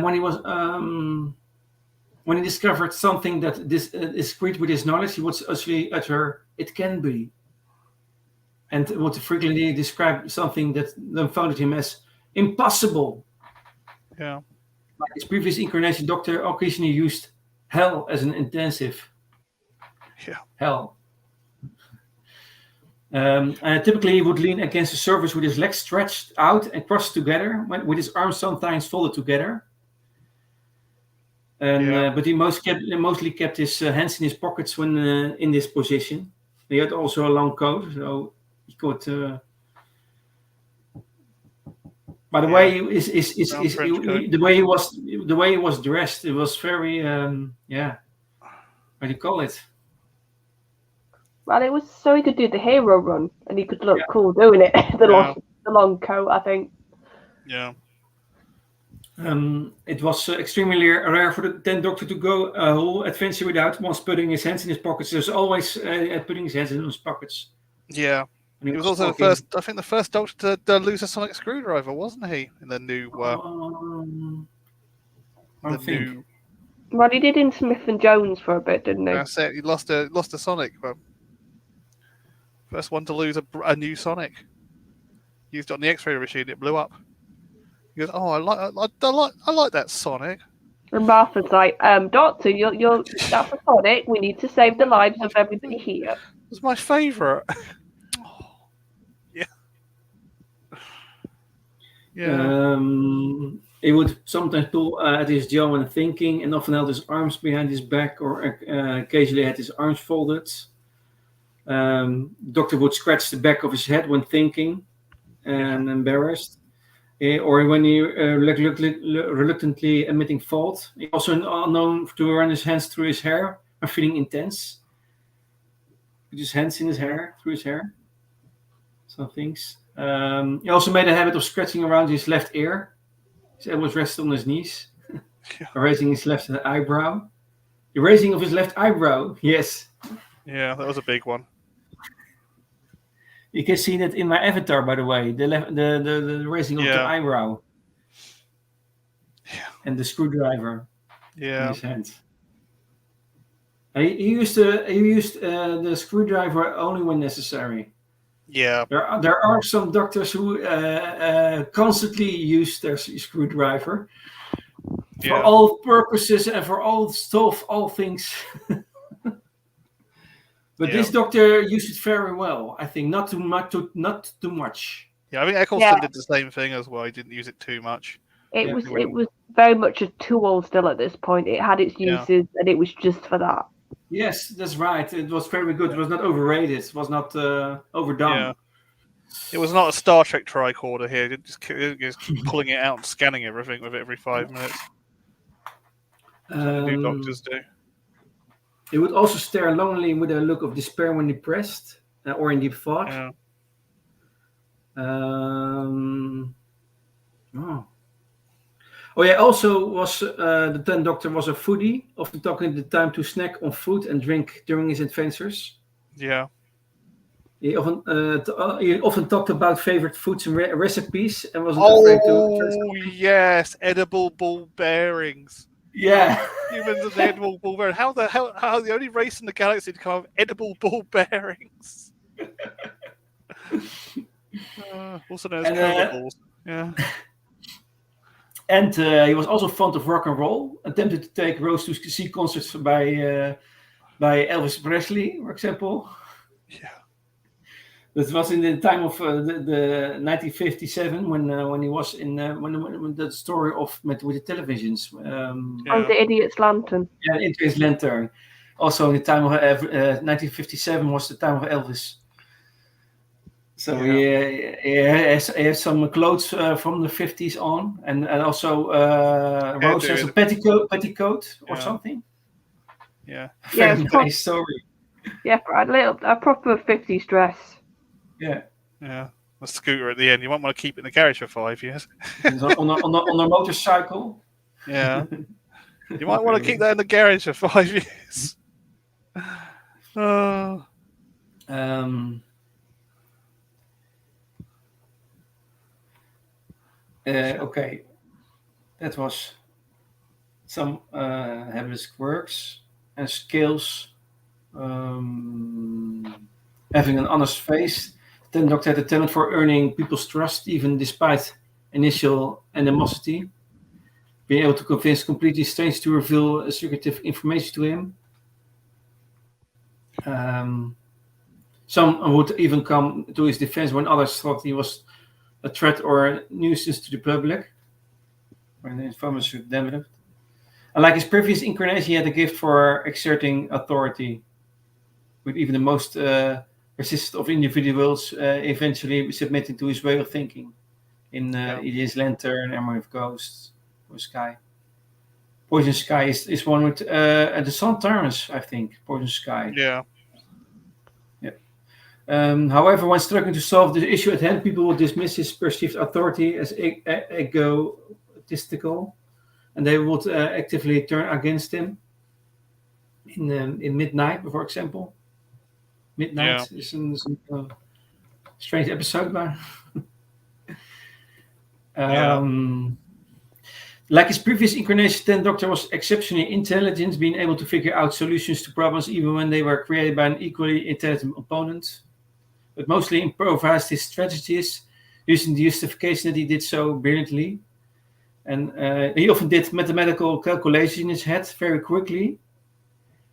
When he was when he discovered something that disagreed with his knowledge, he would actually utter, "It can be," and would frequently describe something that dumbfounded him as impossible. Yeah. Like his previous incarnation, Doctor occasionally used hell as an intensive. Yeah. Hell. Typically, he would lean against the surface with his legs stretched out and crossed together, with his arms sometimes folded together. But he mostly kept his hands in his pockets when in this position. He had also a long coat, so he could. By the way, the way he was dressed, it was very what do you call it? Well, it was so he could do the hero run and he could look cool doing it. the long coat, I think. Yeah. It was extremely rare for the 10th Doctor to go a whole adventure without once putting his hands in his pockets. There's always putting his hands in his pockets. Yeah. He was also the first Doctor to lose a sonic screwdriver, wasn't he? In the new. Well, he did in Smith and Jones for a bit, didn't he? That's it. He lost a sonic, but first one to lose a new sonic. Used it on the X-ray machine. It blew up. He goes, "Oh, I like that sonic." And Martha's like, "Doctor, you're that's a sonic. We need to save the lives of everybody here." It's my favourite. Yeah. He would sometimes pull at his jaw when thinking, and often held his arms behind his back, or occasionally had his arms folded. Doctor would scratch the back of his head when thinking and embarrassed, or when he reluctantly admitting fault. He also known to run his hands through his hair when feeling intense. Put his hands in his hair, through his hair. Some things. He also made a habit of scratching around his left ear. His elbows rested on his knees, raising his left eyebrow. The raising of his left eyebrow, yes. Yeah, that was a big one. You can see that in my avatar, by the way. The raising of the eyebrow. Yeah. And the screwdriver. Yeah. In his hands. He used the screwdriver only when necessary. Yeah. There are some doctors who constantly use their screwdriver for all purposes and for all stuff, all things. But this doctor used it very well. I think not too much. Yeah, I think Eccleston did the same thing as well. He didn't use it too much. It was very much a tool still at this point. It had its uses, and it was just for that. Yes, that's right. It was very good. It was not overrated. It was not overdone. Yeah. It was not a Star Trek tricorder here. Just pulling it out and scanning everything with it every 5 minutes. Like the new doctors do. It would also stare lonely with a look of despair when depressed or in deep thought. Yeah. Also was the 10th Doctor was a foodie, often taking the time to snack on food and drink during his adventures. Yeah. He often talked about favorite foods and recipes and wasn't afraid to. Oh yes, edible ball bearings. Yeah, humans and edible ball bearings. How the only race in the galaxy to come up with edible ball bearings? Also known as cobra balls. Yeah. And he was also fond of rock and roll. Attempted to take Rose to see concerts by Elvis Presley, for example. Yeah. That was in the time of the 1957 when he was in when the story with the televisions. The Idiot's Lantern. Yeah, Idiot's Lantern. Also in the time of 1957 was the time of Elvis. So he has some clothes from the 50s on, and also Rose has a petticoat or something. Yeah. Very nice story. Yeah, a proper 50s dress. Yeah. Yeah. A scooter at the end. You might want to keep it in the garage for 5 years. on a motorcycle. Yeah. You might want to keep that in the garage for 5 years. Okay. That was some habits, quirks, and skills. Having an honest face. The 10th Doctor had a talent for earning people's trust, even despite initial animosity. Being able to convince completely strangers to reveal secretive information to him. Some would even come to his defense when others thought he was a threat or a nuisance to the public. When the informers should damage it. Unlike his previous incarnation, he had a gift for exerting authority. With even the most resistant of individuals eventually submitting to his way of thinking. In Idiot's Lantern, Army of Ghosts, or Sky. Poison Sky is one with the Sun Tyrants, I think. Poison Sky. Yeah. However, when struggling to solve the issue at hand, people will dismiss his perceived authority as egotistical, and they would actively turn against him. In Midnight, for example. Midnight is a strange episode, but like his previous incarnation, 10th Doctor was exceptionally intelligent, being able to figure out solutions to problems even when they were created by an equally intelligent opponent. But mostly improvised his strategies, using the justification that he did so brilliantly. And he often did mathematical calculations in his head very quickly,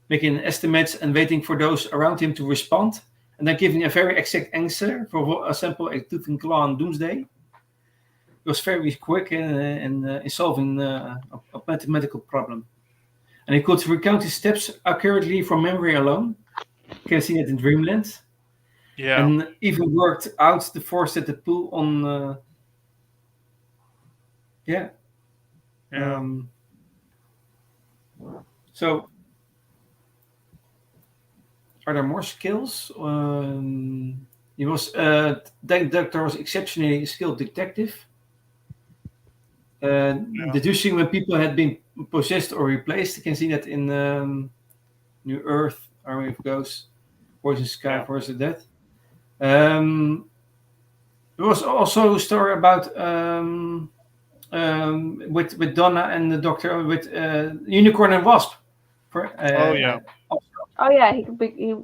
making estimates and waiting for those around him to respond, and then giving a very exact answer. For example, a tooth and claw on Doomsday. He was very quick in solving a mathematical problem. And he could recount his steps accurately from memory alone. You can see it in Dreamland. Yeah. And even worked out the force that the pull on... So... Are there more skills? He was Doctor was exceptionally skilled detective, deducing when people had been possessed or replaced. You can see that in New Earth, Army of Ghosts, Poison Sky, Force of Death. There was also a story about with Donna and the Doctor with Unicorn and Wasp. He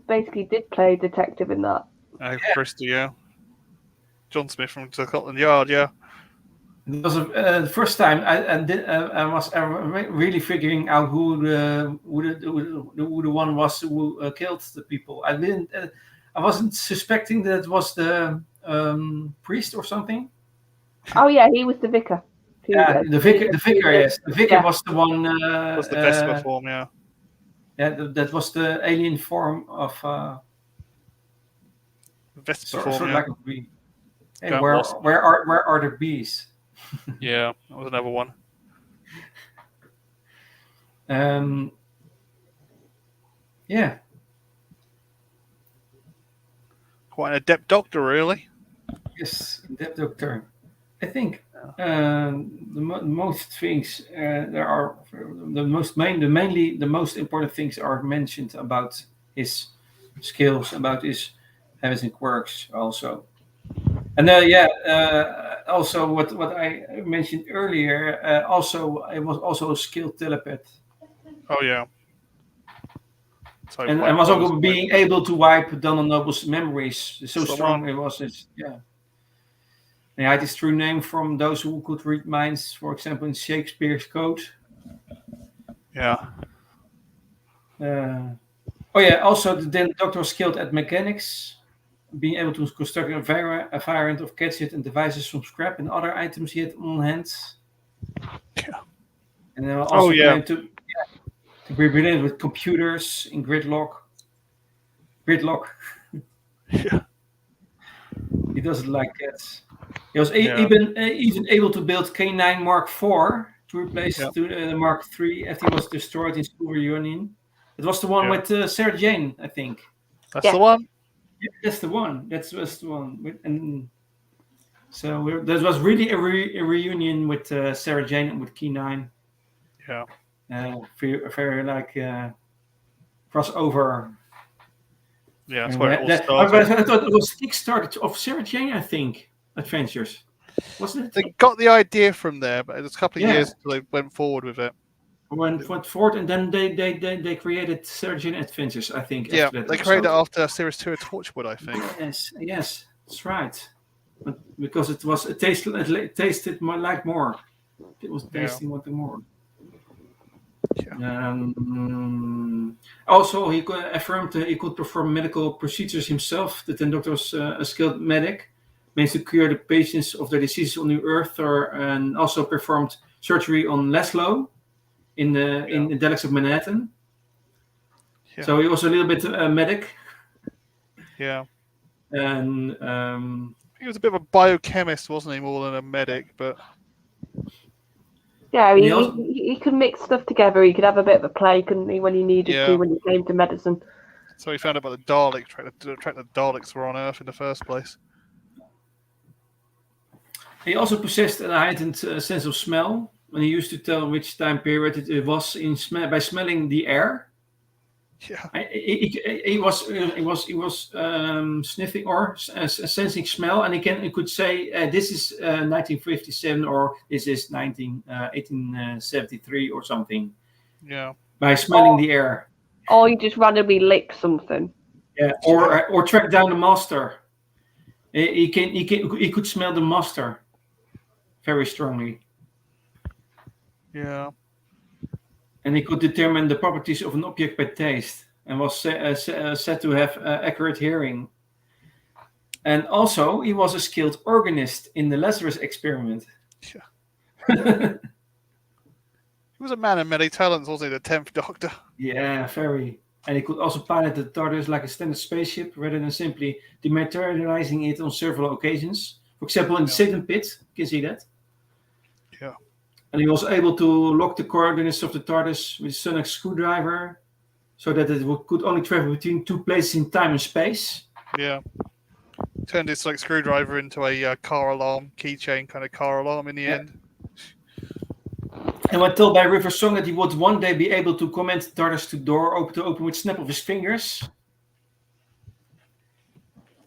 basically did play detective in that. Christy, John Smith from Scotland Yard, It was the first time I was really figuring out who the one was who killed the people. I wasn't suspecting that it was the priest or something. Oh yeah, he was the vicar. Yeah, the vicar. Yes, the vicar was the one. Was the Vesper form? Yeah. Yeah, that was the alien form of. Vesper form. Sort Yeah. like a bee. Hey, where are the bees? Yeah, that was another one. Yeah. Quite an adept doctor, really. Yes, adept doctor. I think most things there are the most important things are mentioned about his skills, about his habits and quirks also. And also what I mentioned earlier, also it was also a skilled telepath. Oh yeah. So and was also being able to wipe Donald Noble's memories. So strong it was. Yeah. He had his true name from those who could read minds, for example, in Shakespeare's Code. Yeah. Also the doctor was skilled at mechanics, being able to construct a variant of gadgets and devices from scrap and other items he had on hand. Yeah. And also to be brilliant with computers in gridlock. Yeah. He doesn't like that. He was even able to build K9 Mark IV to replace the Mark III after he was destroyed in School Reunion. It was the one with Sarah Jane, I think. That's the one? Yeah, that's the one. That was the one. And so that was really a reunion with Sarah Jane and with K9. Yeah. Very like crossover. Yeah, that's where it all started. I thought it was Kickstarter of Sarah Jane, I think, Adventures. Wasn't it? They got the idea from there, but it was a couple of years until they went forward with it. Went forward, and then they created Sarah Jane Adventures, I think. Yeah, they created it after Series 2 of Torchwood, I think. Yes, that's right. But because it tasted more like more. It was tasting more. Yeah. Also, he affirmed he could perform medical procedures himself. The 10 Doctor was a skilled medic, meant to cure the patients of their diseases on New Earth, and also performed surgery on Laszlo in the Daleks of Manhattan. Yeah. So he was a little bit medic. Yeah. And he was a bit of a biochemist, wasn't he, more than a medic? But yeah, he could mix stuff together. He could have a bit of a play, couldn't he, when he needed to, when it came to medicine. So he found out about the Daleks, trying to track the Daleks were on Earth in the first place. He also possessed a heightened sense of smell, when he used to tell which time period it was by smelling the air. Yeah, he was sniffing or sensing smell, and he could say this is 1957 or this is 1873 or something. Yeah, by smelling the air. Or he just randomly licked something. Yeah, or track down the master. He could smell the master very strongly. Yeah. And he could determine the properties of an object by taste, and was said to have accurate hearing. And also, he was a skilled organist in the Lazarus experiment. Yeah. He was a man of many talents, wasn't he, the 10th Doctor? Yeah, very. And he could also pilot the TARDIS like a standard spaceship, rather than simply dematerializing it on several occasions. For example, in the Satan Pit, you can see that. Yeah. And he was able to lock the coordinates of the TARDIS with a sonic screwdriver, so that it could only travel between two places in time and space. Yeah. Turned his screwdriver into a car alarm, keychain kind of car alarm in the end. And when told by River Song that he would one day be able to command the TARDIS to open with snap of his fingers.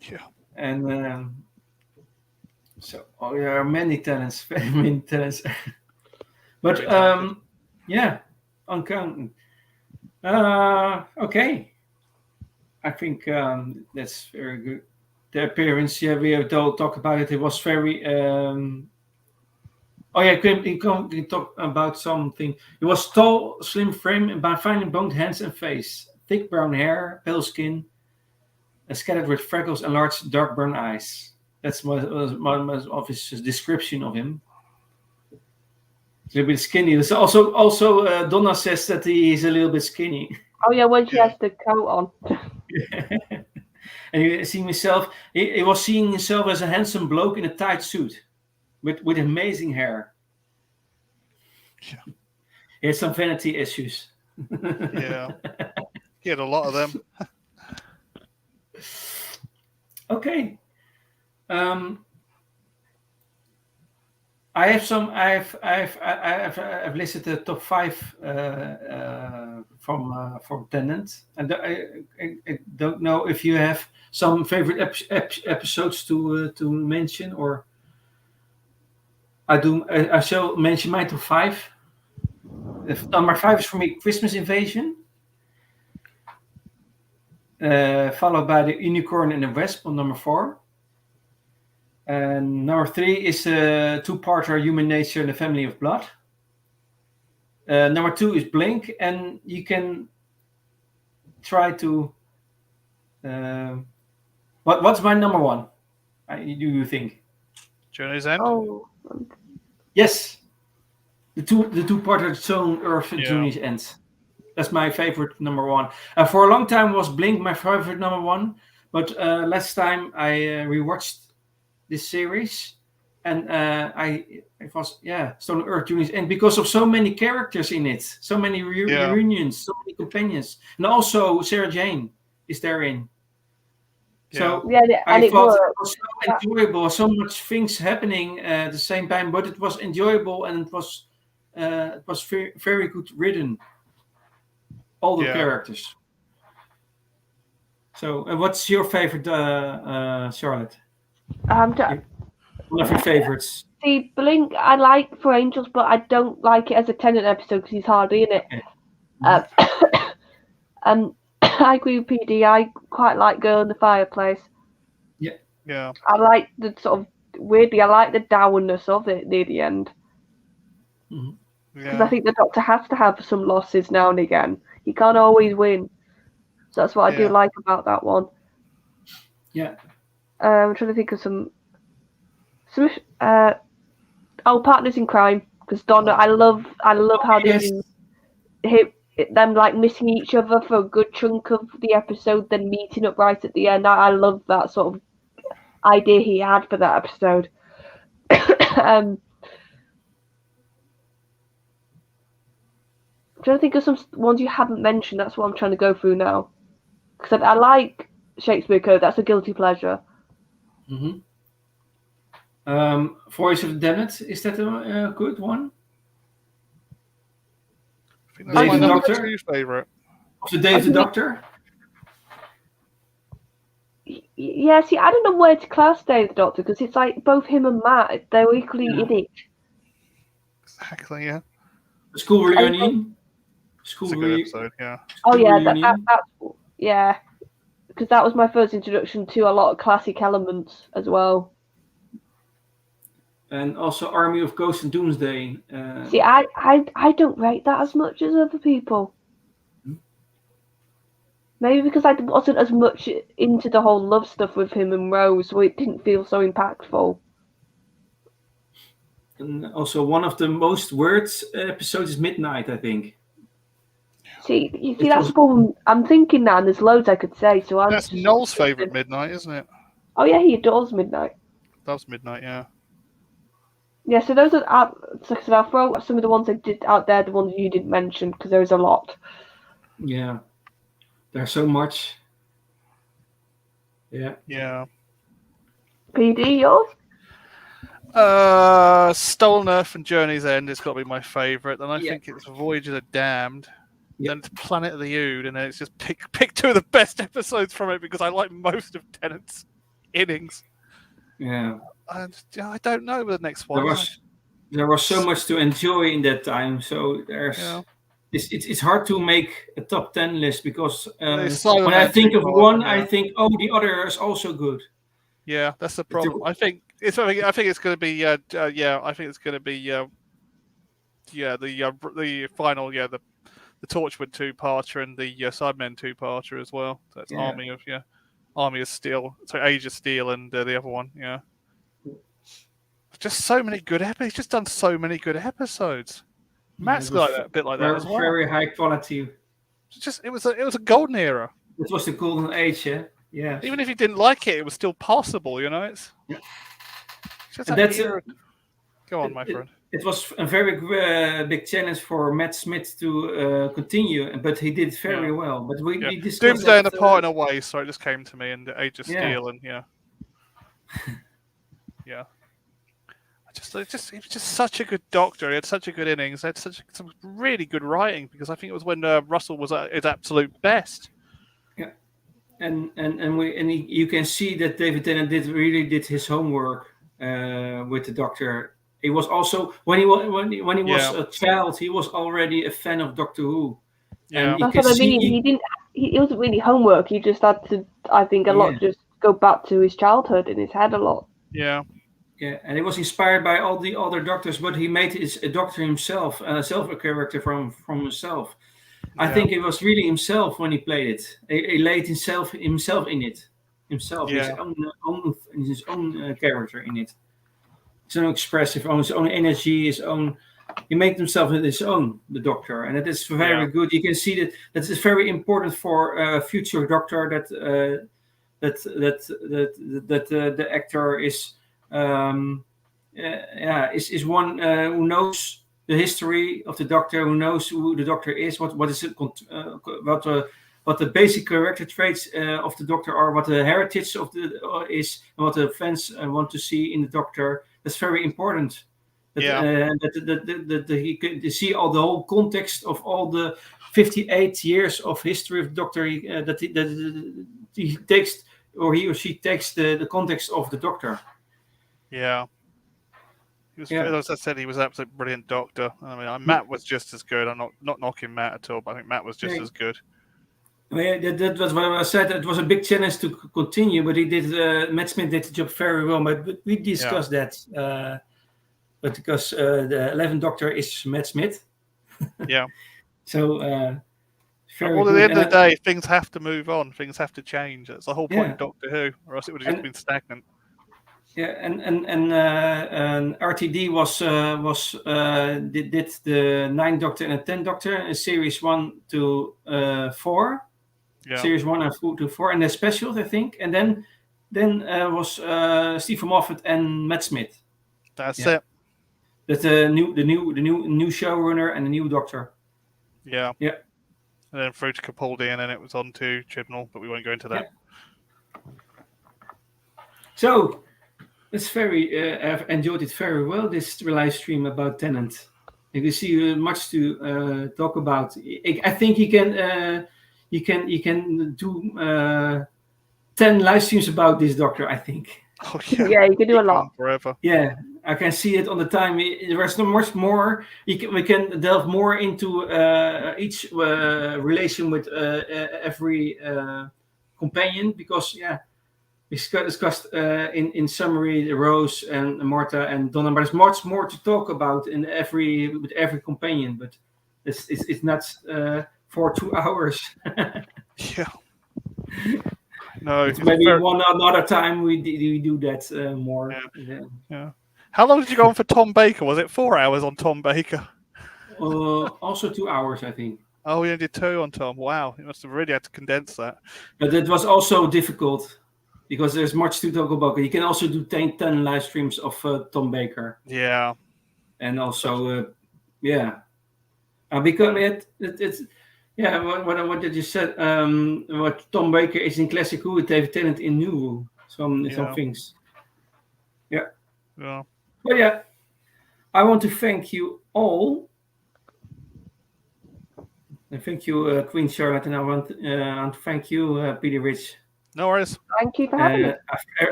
Yeah. And there are many talents, very many talents. But uncounted. Okay. I think that's very good. The appearance, we have talk about it. It was very. He can talk about something. He was tall, slim frame, and by finely boned hands and face, thick brown hair, pale skin, and scattered with freckles and large dark brown eyes. That's my of his description of him. He's a little bit skinny. There's also Donna says that he's a little bit skinny. Oh yeah, when she has the coat on. And you see himself. He was seeing himself as a handsome bloke in a tight suit, with amazing hair. Yeah. He had some vanity issues. Yeah, he had a lot of them. Okay. I've listed the top 5 from Tennant, and I don't know if you have some favorite episodes to mention, or I shall mention my top 5. Number 5 is for me Christmas Invasion, followed by the Unicorn and the Wesp on number 4. And number 3 is a 2-parter Human Nature and the Family of Blood. Number 2 is Blink, and you can try to. What's my number 1? Do you think? Journey's End. Oh. Yes, the 2-parter Zone Earth and Journey's End. That's my favorite number 1. For a long time was Blink my favorite number 1, but last time I rewatched this series, and it was Stone Earth Journeys, and because of so many characters in it, so many reunions, so many companions, and also Sarah Jane is therein. So I thought it was so enjoyable, so much things happening at the same time, but it was enjoyable, and it was very, very good written. All the characters. So, what's your favorite, Charlotte? One of your favorites. See, Blink, I like for Angels, but I don't like it as a Tennant episode because he's hardly in it. And I agree with PD. I quite like Girl in the Fireplace. Yeah. I like the sort of weirdly. I like the dourness of it near the end. Because I think the Doctor has to have some losses now and again. He can't always win. So that's what I do like about that one. Yeah. I'm trying to think of some Partners in Crime, because Donna, I love how they do them like missing each other for a good chunk of the episode, then meeting up right at the end. I love that sort of idea he had for that episode. I'm trying to think of some ones you haven't mentioned. That's what I'm trying to go through now, because I like Shakespeare Code. That's a guilty pleasure. Voice of the Damned, is that a good one? I think that's my number 2 favorite. Of the Dave the Doctor? Yeah, see, I don't know where to class Dave the Doctor, because it's like both him and Matt, they're equally in it. Exactly, yeah. School Reunion. It's a good episode, yeah. Oh yeah, that's because that was my first introduction to a lot of classic elements as well. And also Army of Ghosts and Doomsday. See, I don't rate that as much as other people. Maybe because I wasn't as much into the whole love stuff with him and Rose, so it didn't feel so impactful. And also one of the most words episodes is Midnight, I think. See, that's the problem. I'm thinking now, and there's loads I could say. So that's Noel's favourite Midnight, isn't it? Oh yeah, he adores Midnight. Loves Midnight, yeah. Yeah, so those are. So I'll throw some of the ones I did out there, the ones you didn't mention, because there was a lot. Yeah, there's so much. Yeah. Yeah. PD, yours? Stolen Earth and Journey's End has got to be my favourite. Then I think it's Voyage of the Damned. Then it's Planet of the Ood, and then it's just pick 2 of the best episodes from it because I like most of Tennant's innings. Yeah. And I don't know the next one. There was so much to enjoy in that time. So there's it's hard to make a top 10 list because when I think of one, I think the other is also good. Yeah, that's the problem. I think it's going to be I think it's going to be the final the Torchwood 2-parter and the Sidemen 2-parter as well. So that's Army of Steel, Age of Steel, and the other one. Yeah. just so many good episodes. He's just done so many good episodes. Matt's like that, a bit like that as well. Very high quality. It was a golden era. It was the golden age, yeah. Yeah. Even if you didn't like it, it was still possible. You know, it's. Yeah. Just that era. Go on, my friend. It was a very big challenge for Matt Smith to continue, but he did very well. But we discussed Doomsday and the Part in a Way. So it just came to me, and the Age of Steel, and yeah. He was just such a good Doctor. He had such a good innings. He had some really good writing, because I think it was when Russell was at his absolute best. Yeah, and you can see that David Tennant really did his homework with the Doctor. He was also when he was a child, he was already a fan of Doctor Who. Yeah, that's what I mean. It wasn't really homework. He just had to, I think, a lot just go back to his childhood in his head a lot. Yeah. Yeah, and he was inspired by all the other Doctors, but he made a Doctor himself, a character from himself. I think it was really himself when he played it. He laid himself in it, his own character in it. His own expressive, his own energy, his own. He made himself his own, the Doctor, and it is very good. You can see that is very important for a future Doctor that the actor is. Is one who knows the history of the Doctor, who knows who the Doctor is, what the basic character traits of the Doctor are, what the heritage of the is, and what the fans want to see in the Doctor. That's very important. That he can see all the whole context of all the 58 years of history of the Doctor. That he takes, or he or she takes the context of the Doctor. Yeah. As I said, he was an absolutely brilliant Doctor. I mean, Matt was just as good. I'm not knocking Matt at all, but I think Matt was just as good. Yeah, that was what I said. It was a big challenge to continue, but he did. Matt Smith did the job very well. But we discussed that. But because the 11th Doctor is Matt Smith. Yeah. So. At the end of the day, things have to move on. Things have to change. That's the whole point of Doctor Who, or else it would have just been stagnant. Yeah, and RTD did the 9th Doctor and the 10th Doctor in series 1 to 4. Yeah. Series 1 and 2 to 4, and the specials, I think, and then was Stephen Moffat and Matt Smith. That's it. That's the new showrunner and the new Doctor. Yeah. Yeah. And then through to Capaldi, and then it was on to Chibnall, but we won't go into that. Yeah. So. It's I've enjoyed it very well, this live stream about Tennant. You can see much to talk about. I think you can do 10 live streams about this Doctor, I think. Oh, yeah. Yeah, you can do a lot. Forever. Yeah, I can see it on the time. There's not much more. We can delve more into each relation with every companion, because, we discussed in summary Rose and Martha and Donna, but there's much more to talk about with every companion. But it's not for 2 hours. Yeah. No, it's maybe one another time we do that more. Yeah. How long did you go on for Tom Baker? Was it 4 hours on Tom Baker? Also 2 hours, I think. Oh, we only did 2 on Tom. Wow, you must have really had to condense that. But it was also difficult. Because there's much to talk about. You can also do 10 live streams of Tom Baker. Yeah. And also, because it's what did you said? What Tom Baker is in Classic Who, David Tennant in New Who. Some things. Yeah. Yeah. But I want to thank you all. And thank you, Queen Charlotte, and I want to thank you, Peter Rich. No worries. Thank you for having me.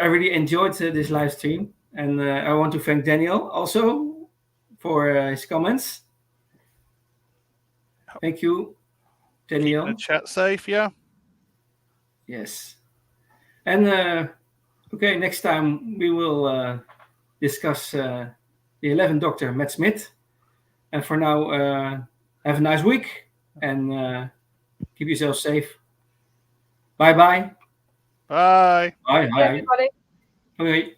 I really enjoyed this live stream, and I want to thank Daniel also for his comments. Thank you, Daniel. Keep the chat safe, yeah. Yes. And okay, next time we will discuss the 11th Doctor, Matt Smith. And for now, have a nice week and keep yourself safe. Bye-bye. Bye. Bye. Everybody. Okay.